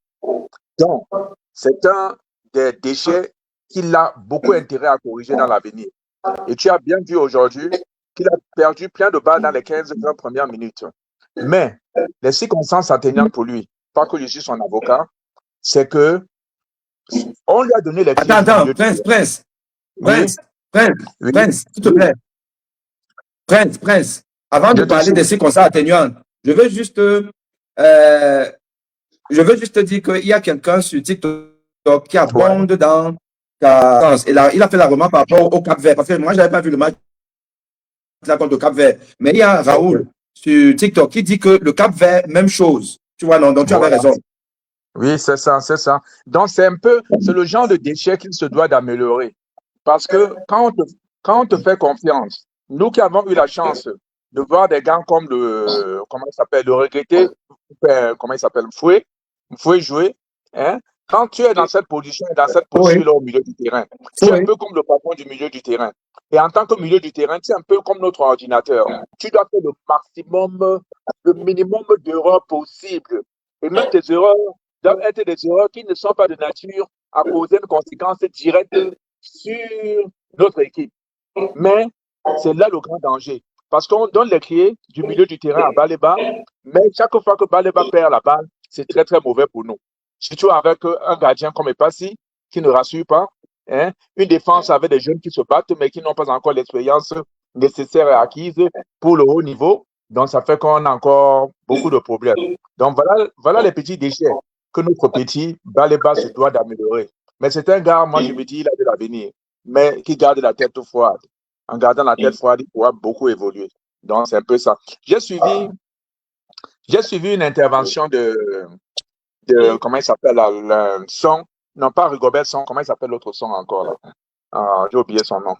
Donc, c'est un des déchets qu'il a beaucoup intérêt à corriger dans l'avenir. Et tu as bien vu aujourd'hui qu'il a perdu plein de balles dans les 15-20 premières minutes. Mais les circonstances atténuantes pour lui, pas que je suis son avocat, c'est que on lui a donné les clés. Attends, Prince, s'il te plaît. Prince, avant de parler des circonstances atténuantes, je veux juste dire qu'il y a quelqu'un sur TikTok qui abonde dans ta sens. Et là, il a fait la remarque par rapport au Cap-Vert. Parce que moi, je n'avais pas vu le match contre le Cap-Vert. Mais il y a Raoul sur TikTok qui dit que le Cap-Vert, même chose. Tu vois, non, donc tu avais raison. Oui, c'est ça. Donc, c'est le genre de déchet qu'il se doit d'améliorer. Parce que quand on te fait confiance, nous qui avons eu la chance de voir des gars comme le regretté, Fouet jouer, hein, quand tu es dans cette position, là au milieu du terrain, tu es un peu comme le patron du milieu du terrain. Et en tant que milieu du terrain, tu es un peu comme notre ordinateur. Tu dois faire le minimum d'erreurs possibles. Et même tes erreurs doivent être des erreurs qui ne sont pas de nature à causer une conséquence directe sur notre équipe. Mais c'est là le grand danger. Parce qu'on donne les clés du milieu du terrain à Baleba, mais chaque fois que Baleba perd la balle, c'est très, très mauvais pour nous. Surtout avec un gardien comme Epassi, qui ne rassure pas. Hein? Une défense avec des jeunes qui se battent, mais qui n'ont pas encore l'expérience nécessaire et acquise pour le haut niveau. Donc, ça fait qu'on a encore beaucoup de problèmes. Donc, voilà les petits déchets que notre petit Baleba se doit d'améliorer. Mais c'est un gars, moi, je me dis, il a de l'avenir, mais qui garde la tête froide. En gardant la tête froide, il pourra beaucoup évoluer. Donc, c'est un peu ça. J'ai suivi une intervention de comment il s'appelle le son, non pas Rigobert Son, comment il s'appelle l'autre son encore là? J'ai oublié son nom.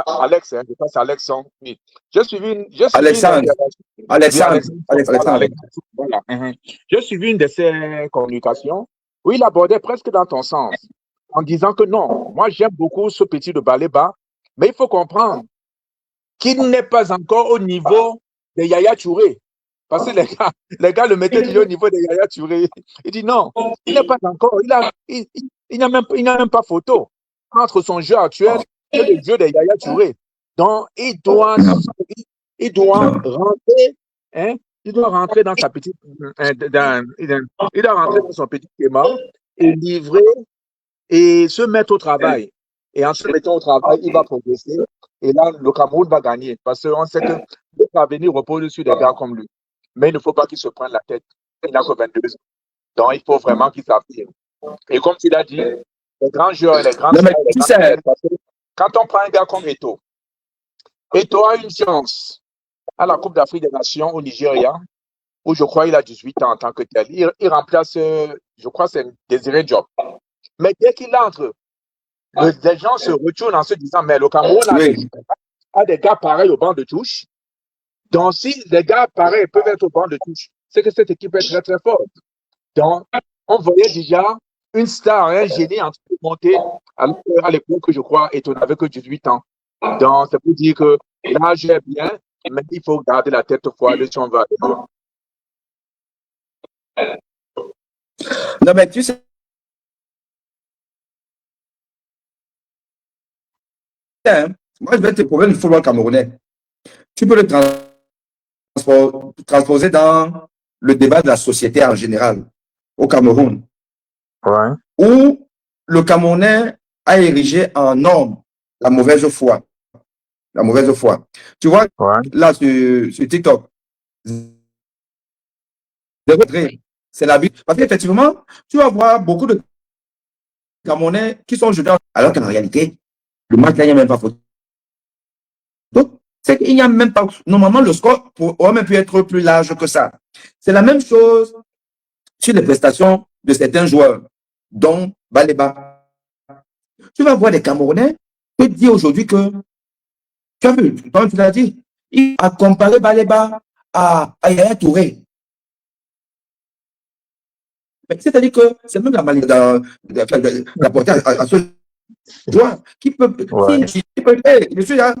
Alex, je pense à Alex Son. Oui. J'ai suivi Alexandre. Voilà. J'ai suivi une de ses communications où il abordait presque dans ton sens. en disant que non, moi j'aime beaucoup ce petit de Baleba, mais il faut comprendre qu'il n'est pas encore au niveau de Yaya Touré. Parce que les gars le mettaient toujours au niveau de Yaya Touré. Il dit non, il n'est pas encore, il n'a même pas photo entre son jeu actuel et le jeu de Yaya Touré. Donc, Non, il doit non, rentrer, hein, il doit rentrer dans sa petite, il doit rentrer dans son petit schéma et livrer et se mettre au travail. Et en se mettant au travail, il va progresser. Et là, le Cameroun va gagner. Parce qu'on sait que notre avenir repose sur des gars comme lui. Mais il ne faut pas qu'il se prenne la tête. Il n'a que 22 ans. Donc, il faut vraiment qu'il s'affirme. Et comme tu l'as dit, les grands joueurs et les grandes non, mais stars, les tu grandes sais, vedettes, parce que quand on prend un gars comme Eto'o a une chance à la Coupe d'Afrique des Nations au Nigeria, où je crois qu'il a 18 ans en tant que tel. Il remplace, je crois, c'est Désiré Diop. Mais dès qu'il entre, les gens se retournent en se disant, mais le Cameroun oui. a des gars pareils au banc de touche. Donc, si les gars pareils peuvent être au banc de touche, c'est que cette équipe est très, très forte. Donc, on voyait déjà une star, un génie en train de monter à l'époque, je crois, et on n'avait que 18 ans. Donc, c'est pour dire que l'âge est bien, mais il faut garder la tête froide si on veut aller loin. Non, mais tu sais, hein, moi, je vais te prouver le football camerounais. Tu peux le transposer dans le débat de la société en général au Cameroun, Ouais. où le Camerounais a érigé en norme la mauvaise foi. La mauvaise foi. Tu vois, Ouais. là, sur TikTok, c'est la vie. Parce qu'effectivement, tu vas voir beaucoup de Camerounais qui sont jetés, alors qu'en réalité, le match là, il n'y a même pas photo. Donc, c'est qu'il n'y a même pas. Normalement, le score aurait même pu être plus large que ça. C'est la même chose sur les prestations de certains joueurs, dont Baleba. Tu vas voir des Camerounais qui disent aujourd'hui que, tu as vu, tu l'as dit, il a comparé Baleba à Yaya Touré. C'est-à-dire que c'est même la manière d'apporter à ce joueur qui peut, Ouais. qui peut, hey, je suis là,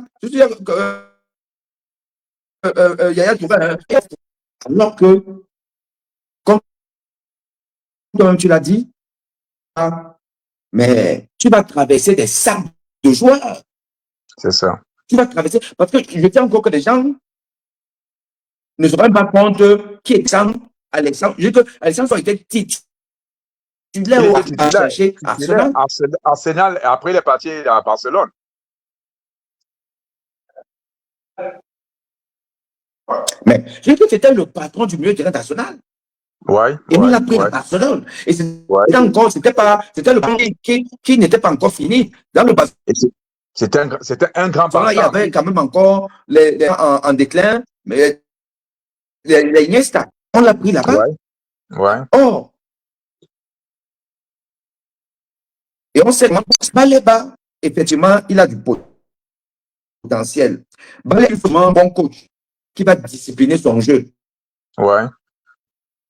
Yaya Touré, hein, alors que, comme toi-même tu l'as dit, mais tu vas traverser des sacs de joueurs. C'est ça. Tu vas traverser, parce que je dis encore que des gens ne se rendent pas compte qui est Alexandre. Je dis que Alexandre a été Il titulaire était à chercher titulaire Arsenal. Arsenal, et après il est parti à Barcelone. Mais je dis que c'était le patron du milieu de terrain national. Ouais, Et il ouais, a pris ouais, à Barcelone. Et ouais. c'était le premier qui n'était pas encore fini. Dans le Et c'était un grand Barcelone, il y Barça. avait quand même encore les en déclin, mais les Iniesta, on l'a pris là-bas. Ouais, ouais. Or, et on sait que Baleba, effectivement, il a du potentiel. Baleba est vraiment un bon coach qui va discipliner son jeu. Ouais.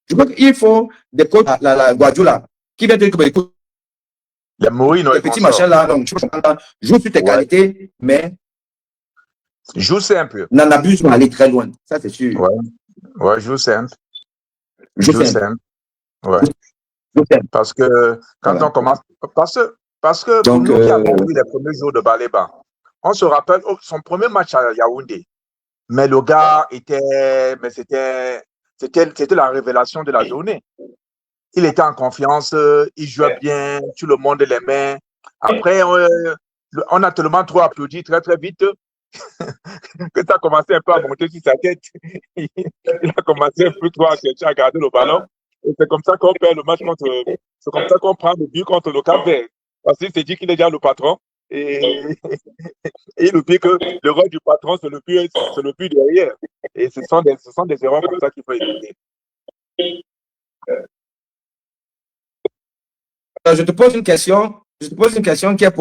Je crois qu'il faut des coachs, la Guardiola, qui va dire que écoute, Les Mourinho les et petits consorts. machins là, donc, joue sur tes Ouais. qualités, mais Joue simple. n'en abuse pas aller très loin. Ça, c'est sûr. Ouais, ouais, joue simple. Joue Joue simple. simple. Ouais. Joue simple. Parce que quand Voilà. on commence, parce que pour Donc, nous qui avons vu les premiers jours de Baleba, on se rappelle son premier match à Yaoundé. Mais le gars c'était la révélation de la journée. Il était en confiance, il jouait bien, tout le monde l'aimait. Après, on a tellement trop applaudi très, très vite que ça a commencé un peu à monter sur sa tête. Il a commencé un peu trop à chercher à garder le ballon. Et c'est comme ça qu'on perd le match c'est comme ça qu'on prend le but contre le Cap-Vert. Parce qu'il s'est dit qu'il est déjà le patron. Et, et il oublie que le rôle du patron, c'est le but derrière. Et ce sont des erreurs comme ça qu'il faut éviter. je te pose une question. Je te pose une question qui est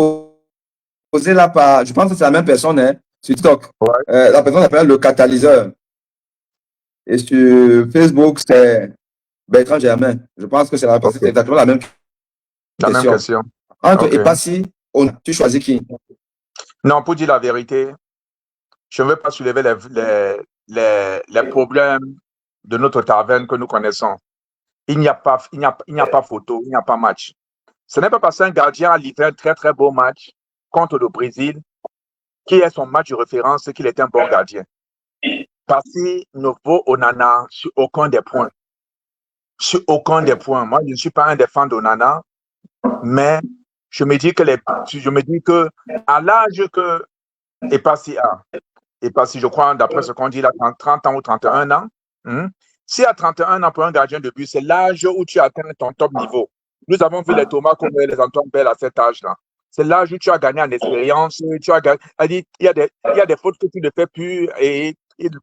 posée là par, je pense que c'est la même personne, hein, sur TikTok. Ouais. La personne s'appelle le catalyseur. Et sur Facebook, c'est Bertrand Germain. Je pense que c'est exactement la même La même question. question. Entre Ok. Epassi, tu choisis qui? Non, pour dire la vérité, je ne veux pas soulever les problèmes de notre taverne que nous connaissons. Il n'y a pas photo, il n'y a pas match. Ce n'est pas parce qu'un gardien a livré un très très beau match contre le Brésil, qui est son match de référence, qu'il est un bon gardien. Passy ne vaut Onana sur aucun des points. Sur aucun des points. Moi, je ne suis pas un des fans d'Onana, mais je me dis que à l'âge que Epassi a, Epassi, je crois, d'après ce qu'on dit, il a 30 ans ou 31 ans. Si à 31 ans pour un gardien de but, c'est l'âge où tu atteins ton top niveau. Nous avons vu les Thomas comme les Antoine Bell à cet âge-là. C'est l'âge où tu as gagné en expérience. Il y a des fautes que tu ne fais plus et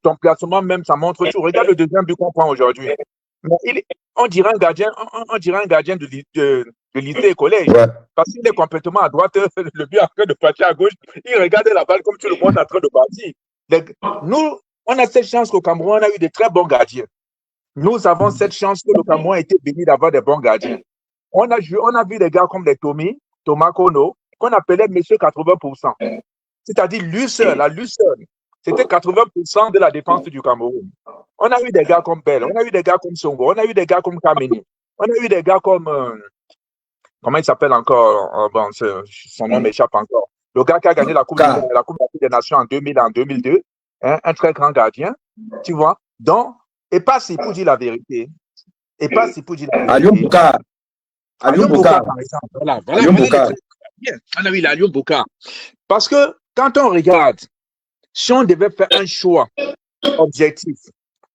ton placement même, ça montre tout. Regarde le deuxième but qu'on prend aujourd'hui. On dirait un gardien de lycée et collège. Ouais. Parce qu'il est complètement à droite, le but en train de partir à gauche. Il regarde la balle comme tout le monde est en train de partir. Nous, on a cette chance qu'au Cameroun, on a eu de très bons gardiens. Nous avons cette chance que le Cameroun a été béni d'avoir des bons gardiens. On a vu des gars comme les Thomas Kono, qu'on appelait Monsieur 80%. C'est-à-dire la Lucerne. C'était 80% de la défense du Cameroun. On a eu des gars comme Bell, on a eu des gars comme Songo, on a eu des gars comme Kameni, on a eu des gars comme... comment il s'appelle encore? Bon, son nom m'échappe encore. Le gars qui a gagné la Coupe d'Afrique des Nations en 2000, en 2002, hein, un très grand gardien, tu vois. Donc, et pas si pour dire la vérité. Et pas si pour dire la vérité. Aliou Boka, par exemple. Voilà. On a eu l'Aliou Boka. Parce que quand on regarde, si on devait faire un choix objectif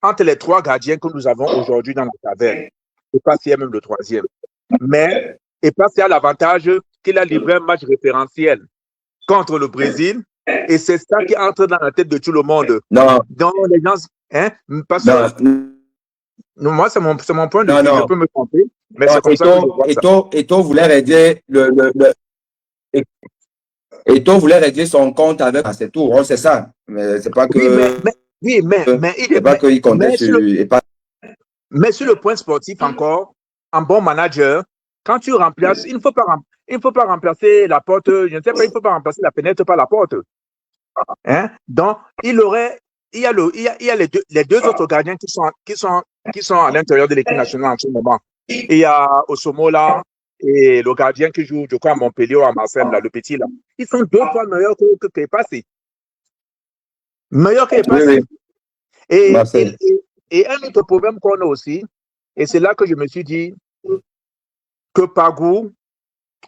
entre les trois gardiens que nous avons aujourd'hui dans la taverne, et pas si même le troisième. Mais et pas si a l'avantage qu'il a livré un match référentiel contre le Brésil, et c'est ça qui entre dans la tête de tout le monde. Non. Donc les gens, hein, parce que moi c'est mon point de vue, je peux me tromper, mais c'est comme ça que je vois ça. Eto'o voulait régler Eto'o voulait régler son compte avec c'est tout, c'est ça. Mais c'est pas que c'est pas qu'il comptait sur mais sur le point sportif encore, un bon manager, quand tu remplaces, il ne faut pas remplacer la porte, je ne sais pas, il ne faut pas remplacer la fenêtre par la porte. Hein? Donc, il y a les deux autres gardiens qui sont à l'intérieur de l'équipe nationale en ce moment. Il y a Osomola et le gardien qui joue, je crois, à Montpellier ou à Marseille, là, le petit là. Ils sont 2 fois meilleurs que Epassi. Meilleurs que Epassi. Et un autre problème qu'on a aussi, et c'est là que je me suis dit que Pagou,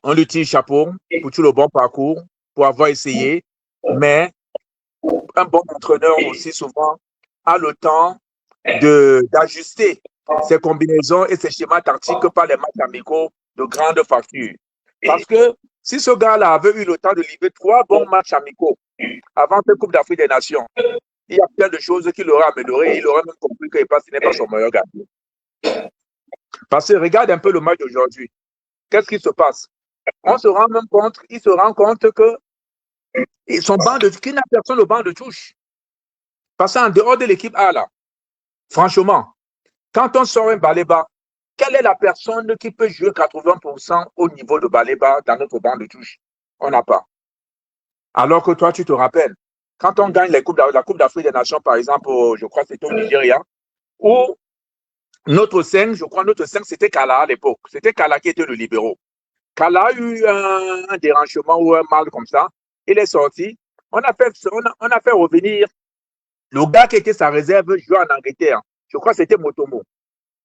on lui tire chapeau pour tout le bon parcours, pour avoir essayé, mais un bon entraîneur aussi souvent a le temps d'ajuster ses combinaisons et ses schémas tactiques par les matchs amicaux de grande facture. Parce que si ce gars-là avait eu le temps de livrer 3 bons matchs amicaux avant cette Coupe d'Afrique des Nations, il y a plein de choses qu'il aurait améliorées. Il aurait même compris que Epassi n'est pas son meilleur gardien. Parce que regarde un peu le match d'aujourd'hui. Qu'est-ce qui se passe? Il se rend compte que qu'il n'a personne au banc de touche. Parce qu'en dehors de l'équipe A, là, franchement, quand on sort un Baleba, quelle est la personne qui peut jouer 80% au niveau de Baleba dans notre banc de touche? On n'a pas. Alors que toi, tu te rappelles, quand on gagne la Coupe d'Afrique des Nations, par exemple, je crois que c'était au Nigeria, où notre 5, c'était Kala à l'époque. C'était Kala qui était le libéraux. Kala a eu un dérangement ou un mal comme ça. Il est sorti. On a fait revenir le gars qui était sa réserve jouait en Angleterre. Je crois que c'était Motomo.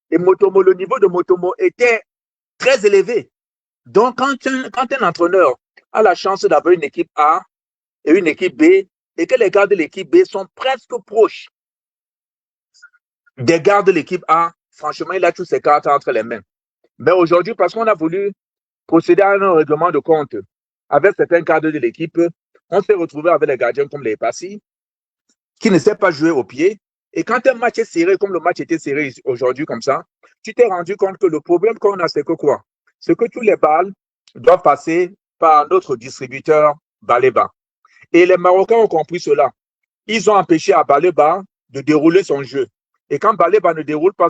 Et Motomo, le niveau de Motomo était très élevé. Donc, quand un entraîneur a la chance d'avoir une équipe A et une équipe B, et que les gars de l'équipe B sont presque proches des gars de l'équipe A, franchement, il a toutes ses cartes entre les mains. Mais aujourd'hui, parce qu'on a voulu procéder à un règlement de compte avec certains cadres de l'équipe, on s'est retrouvé avec des gardiens comme les Epassi, qui ne savent pas jouer au pied. Et quand un match est serré, comme le match était serré aujourd'hui comme ça, tu t'es rendu compte que le problème qu'on a, c'est que quoi? C'est que tous les balles doivent passer par notre distributeur Baleba. Et les Marocains ont compris cela. Ils ont empêché à Baleba de dérouler son jeu. Et quand Baleba ne déroule pas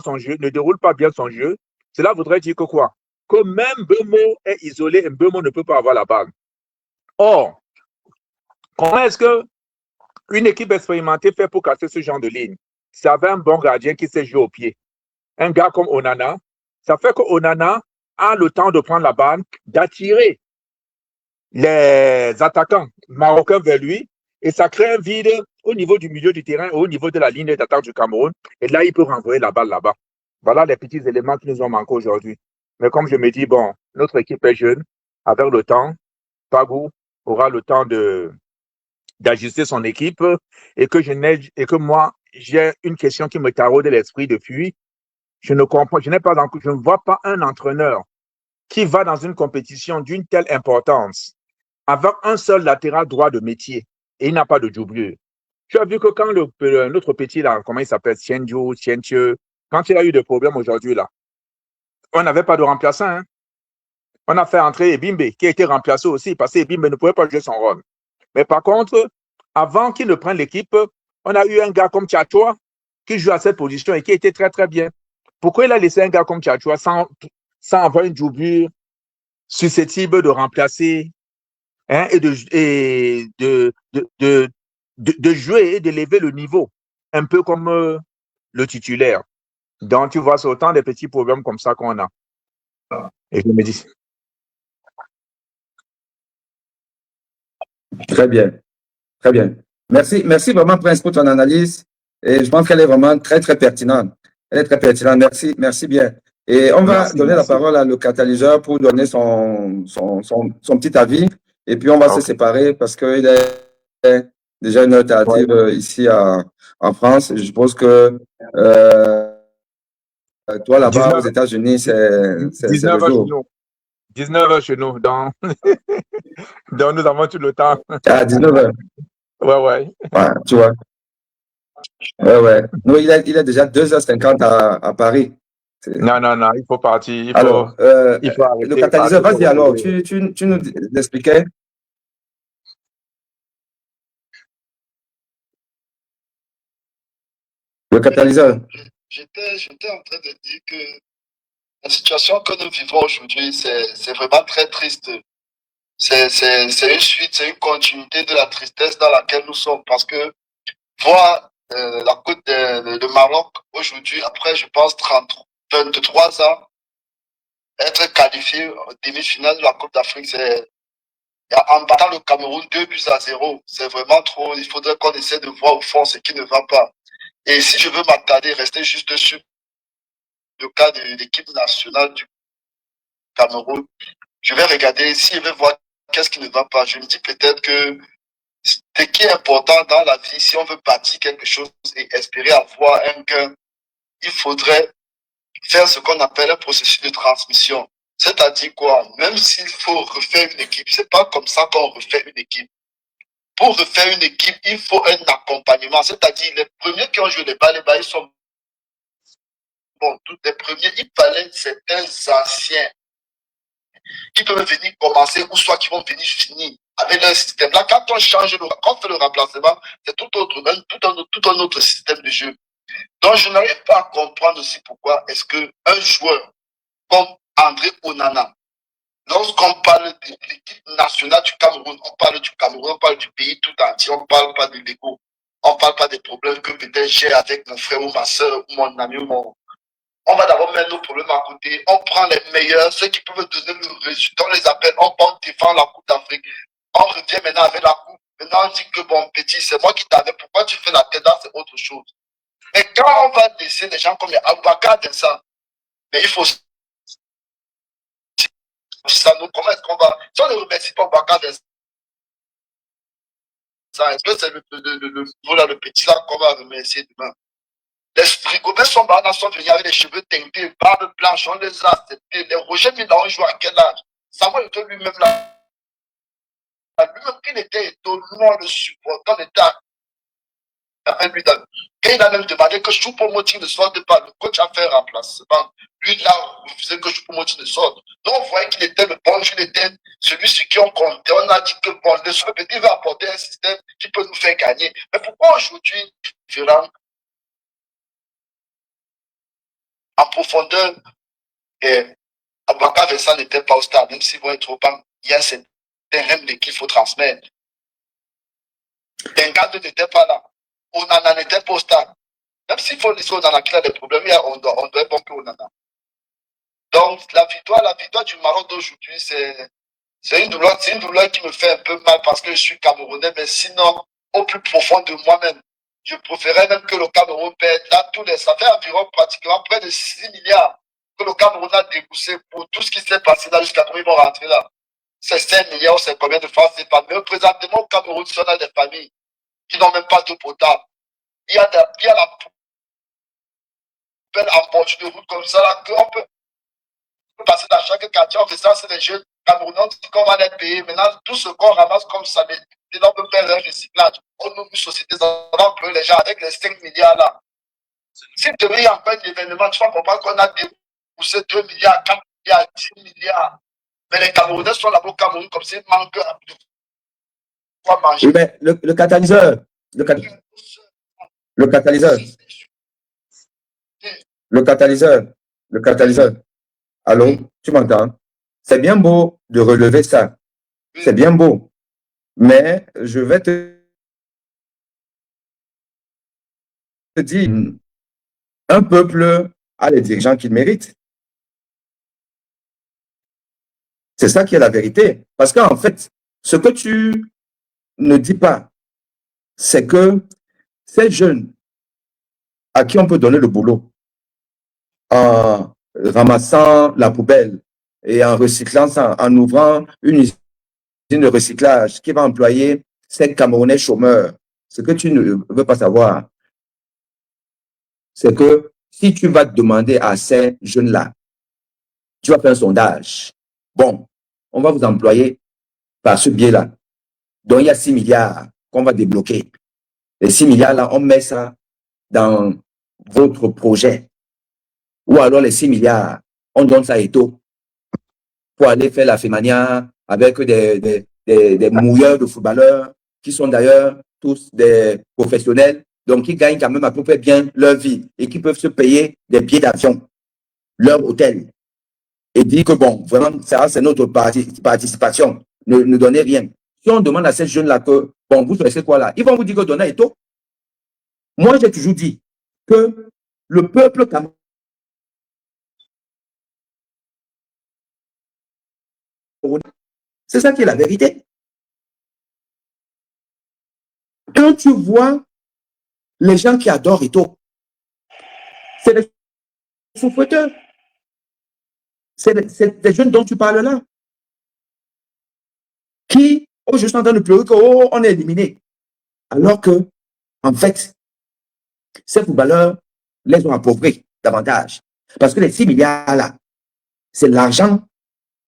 bien son jeu, cela voudrait dire que quoi? que même Mbeumo est isolé et Mbeumo ne peut pas avoir la balle. Or, comment est-ce qu'une équipe expérimentée fait pour casser ce genre de ligne? C'est avec un bon gardien qui sait jouer au pied. Un gars comme Onana, ça fait que Onana a le temps de prendre la balle, d'attirer les attaquants marocains vers lui, et ça crée un vide au niveau du milieu du terrain, au niveau de la ligne d'attaque du Cameroun, et là, il peut renvoyer la balle là-bas. Voilà les petits éléments qui nous ont manqué aujourd'hui. Mais comme je me dis, bon, notre équipe est jeune, avec le temps, Pagou aura le temps d'ajuster son équipe, et que moi, j'ai une question qui me taraude l'esprit depuis. Je ne vois pas un entraîneur qui va dans une compétition d'une telle importance avec un seul latéral droit de métier et il n'a pas de doublure. Tu as vu que quand notre petit là, comment il s'appelle, Tienju, quand il a eu des problèmes aujourd'hui là, on n'avait pas de remplaçant. Hein? On a fait entrer Ebimbe qui a été remplacé aussi parce que Ebimbe ne pouvait pas jouer son rôle. Mais par contre, avant qu'il ne prenne l'équipe, on a eu un gars comme Tchatchoua qui joue à cette position et qui était très très bien. Pourquoi il a laissé un gars comme Tchatchoua sans avoir une doublure susceptible de remplacer et de jouer et d'élever le niveau, un peu comme le titulaire. Donc, tu vois, c'est autant des petits problèmes comme ça qu'on a. Et je me dis. Très bien. Très bien. Merci vraiment, Prince, pour ton analyse. Et je pense qu'elle est vraiment très, très pertinente. Elle est très pertinente. Merci bien. Et on va donner la parole à le catalyseur pour donner son petit avis. Et puis, on va se séparer parce qu'il est déjà une heure tardive ici en France. Je suppose que toi, là-bas, aux États-Unis, c'est le jour. 19h chez nous. Donc, nous avons tout le temps. À 19h. Ouais, tu vois. Ouais. Non, il est déjà 2h50 à Paris. Non, il faut partir. Il faut arrêter. Le catalyseur, vas-y alors, tu nous expliquais. Le catalyseur. J'étais en train de dire que la situation que nous vivons aujourd'hui, c'est vraiment très triste. C'est une suite, c'est une continuité de la tristesse dans laquelle nous sommes. Parce que voir la Côte de Maroc aujourd'hui, après, je pense, 23 ans, être qualifié en demi-finale de la Coupe d'Afrique, en battant le Cameroun 2-0. C'est vraiment trop. Il faudrait qu'on essaie de voir au fond ce qui ne va pas. Et si je veux m'attarder, rester juste sur le cas de l'équipe nationale du Cameroun, je vais regarder, si je vais voir qu'est-ce qui ne va pas, je me dis peut-être que ce qui est important dans la vie, si on veut bâtir quelque chose et espérer avoir un gain, il faudrait faire ce qu'on appelle un processus de transmission. C'est-à-dire quoi? Même s'il faut refaire une équipe, c'est pas comme ça qu'on refait une équipe. Pour refaire une équipe, il faut un accompagnement. C'est-à-dire, les premiers qui ont joué les balles, ils sont bons. Tous les premiers, il fallait certains anciens qui peuvent venir commencer ou soit qui vont venir finir avec leur système. Là, quand on quand on fait le remplacement, c'est tout un autre système de jeu. Donc, je n'arrive pas à comprendre aussi pourquoi est-ce qu'un joueur comme André Onana, lorsqu'on parle de l'équipe nationale du Cameroun, on parle du Cameroun, on parle du pays tout entier, on ne parle pas de l'ego, on ne parle pas des problèmes que peut-être j'ai avec mon frère ou ma soeur ou mon ami ou mon... On va d'abord mettre nos problèmes à côté, on prend les meilleurs, ceux qui peuvent donner le résultat, on les appelle, on part défendre la Coupe d'Afrique. On revient maintenant avec la Coupe. Maintenant, on dit que bon, petit, c'est moi qui t'avais, pourquoi tu fais la tête là, c'est autre chose. Mais quand on va laisser des gens comme Aboubakar ça, mais il faut ça, nous, comment est-ce qu'on va, si on ne remercie pas Aboubakar ça, est-ce que c'est le petit là qu'on va remercier demain? Les frigobins sont venus avec les cheveux teintés, barbe blanche, on les a acceptés. Les Roger Mila ont joué à quel âge? Samuel Eto'o lui-même là, lui-même qu'il était étonnant, le supportant d'État. Après lui, quand il a même demandé que Choupo-Moting ne sorte pas, le coach a fait un remplacement. Lui, il a refusé que Choupo-Moting ne sorte. Donc, on voyait qu'il était le bon joueur, il était celui sur qui on comptait. On a dit que bon, le petit va apporter un système qui peut nous faire gagner. Mais pourquoi aujourd'hui, différent en profondeur Abouaka Vincent n'était pas au stade, même s'ils vont être au banc, il y a certains règles qu'il faut transmettre. Tenga n'était pas là. Onana n'était pas au stade. Même s'il faut laisser Onana qui a des problèmes, on doit pomper Onana. Donc, la victoire du Maroc d'aujourd'hui, c'est une douleur qui me fait un peu mal parce que je suis Camerounais, mais sinon, au plus profond de moi-même, je préférais même que le Cameroun perde. Là, ça fait environ pratiquement près de 6 milliards que le Cameroun a déboursé pour tout ce qui s'est passé là jusqu'à quand ils vont rentrer là. C'est 5 milliards, c'est combien de francs c'est pas. Mais présentement, au Cameroun, si on a des familles qui n'ont même pas d'eau potable, il y a la poubelle en bordure de route comme ça là, qu'on peut passer dans chaque quartier, on fait ça, c'est les jeunes Camerounais, on dit qu'on va les payer. Maintenant, tout ce qu'on ramasse comme ça, on peut faire un recyclage. On ouvre une société, on va employer les gens avec les 5 milliards là. Si demain il y a encore un événement, tu vas comprendre qu'on a déboursé 2 milliards, 4 milliards, 10 milliards. Mais les Camerounais sont là-bas au Cameroun comme s'ils manquent de quoi manger. Oui, mais le catalyseur, le catalyseur. Allô, tu m'entends? C'est bien beau de relever ça. C'est bien beau. Mais je vais te dire, un peuple a les dirigeants qu'il mérite. C'est ça qui est la vérité. Parce qu'en fait, ce que tu ne dis pas, c'est que ces jeunes à qui on peut donner le boulot en ramassant la poubelle et en recyclant ça, en ouvrant une usine de recyclage qui va employer ces Camerounais chômeurs, ce que tu ne veux pas savoir, c'est que si tu vas demander à ces jeunes-là, tu vas faire un sondage. Bon, on va vous employer par ce biais-là. Donc, il y a 6 milliards qu'on va débloquer. Les 6 milliards-là, on met ça dans votre projet. Ou alors les 6 milliards, on donne ça à Eto pour aller faire la fémania avec des mouilleurs de footballeurs qui sont d'ailleurs tous des professionnels, donc qui gagnent quand même à peu près bien leur vie et qui peuvent se payer des billets d'avion, leur hôtel. Et dire que bon, vraiment, ça c'est notre participation, ne donnez rien. Si on demande à ces jeunes-là que, bon, vous faites quoi là? Ils vont vous dire que donnez à Eto. Moi, j'ai toujours dit que le peuple camerounais, c'est ça qui est la vérité. Quand tu vois les gens qui adorent Eto, c'est les souffreteurs. C'est des jeunes dont tu parles là. Qui, oh, je suis en train de pleurer qu'on est éliminé. Alors que, en fait, ces footballeurs les ont appauvris davantage. Parce que les 6 milliards là, c'est l'argent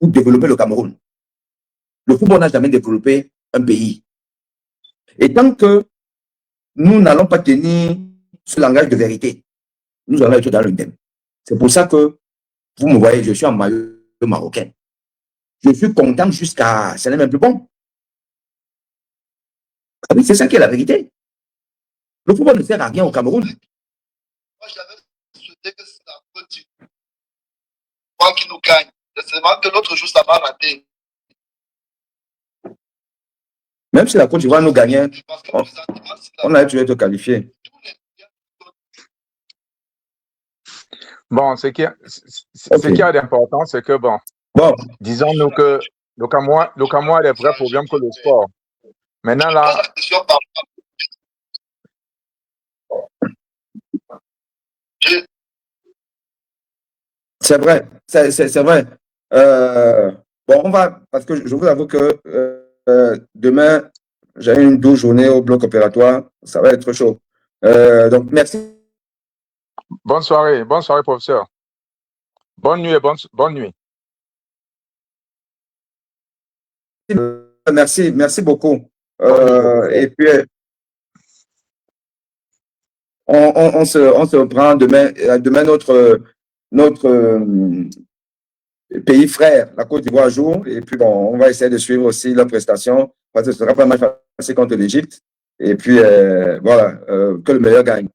pour développer le Cameroun. Le football n'a jamais développé un pays. Et tant que nous n'allons pas tenir ce langage de vérité, nous allons être dans le thème. C'est pour ça que, vous me voyez, je suis en maillot marocain. Je suis content jusqu'à... Ce n'est même plus bon. Ah oui, c'est ça qui est la vérité. Le football ne sert à rien au Cameroun. Moi, j'avais souhaité que c'est la Côte d'Ivoire qui nous gagne. C'est seulement que l'autre jour, ça m'a raté. Même si la Côte d'Ivoire nous gagnait, on a dû être qualifié. Bon, ce qui est d'important, c'est que, bon, disons-nous que le Cameroun a des vrais problèmes que le sport. Maintenant, là... C'est vrai, c'est vrai. Bon, on va, parce que je vous avoue que demain, j'ai une douce journée au bloc opératoire, ça va être chaud. Donc, merci. Bonne soirée, professeur. Bonne nuit et bonne nuit. Merci beaucoup. Et puis, on se reprend demain notre pays frère, la Côte d'Ivoire joue, et puis bon, on va essayer de suivre aussi leurs prestations, parce que ce sera pas mal facile contre l'Égypte, et puis voilà, que le meilleur gagne.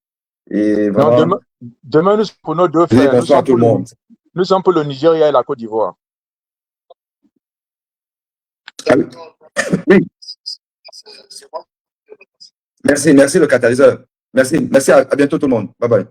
Et vraiment, non, demain nous prenons deux frères. Bonsoir à tout le monde. Nous sommes pour le Nigeria et la Côte d'Ivoire. Ah oui. Oui. C'est bon. Merci le catalyseur. Merci, à bientôt tout le monde. Bye bye.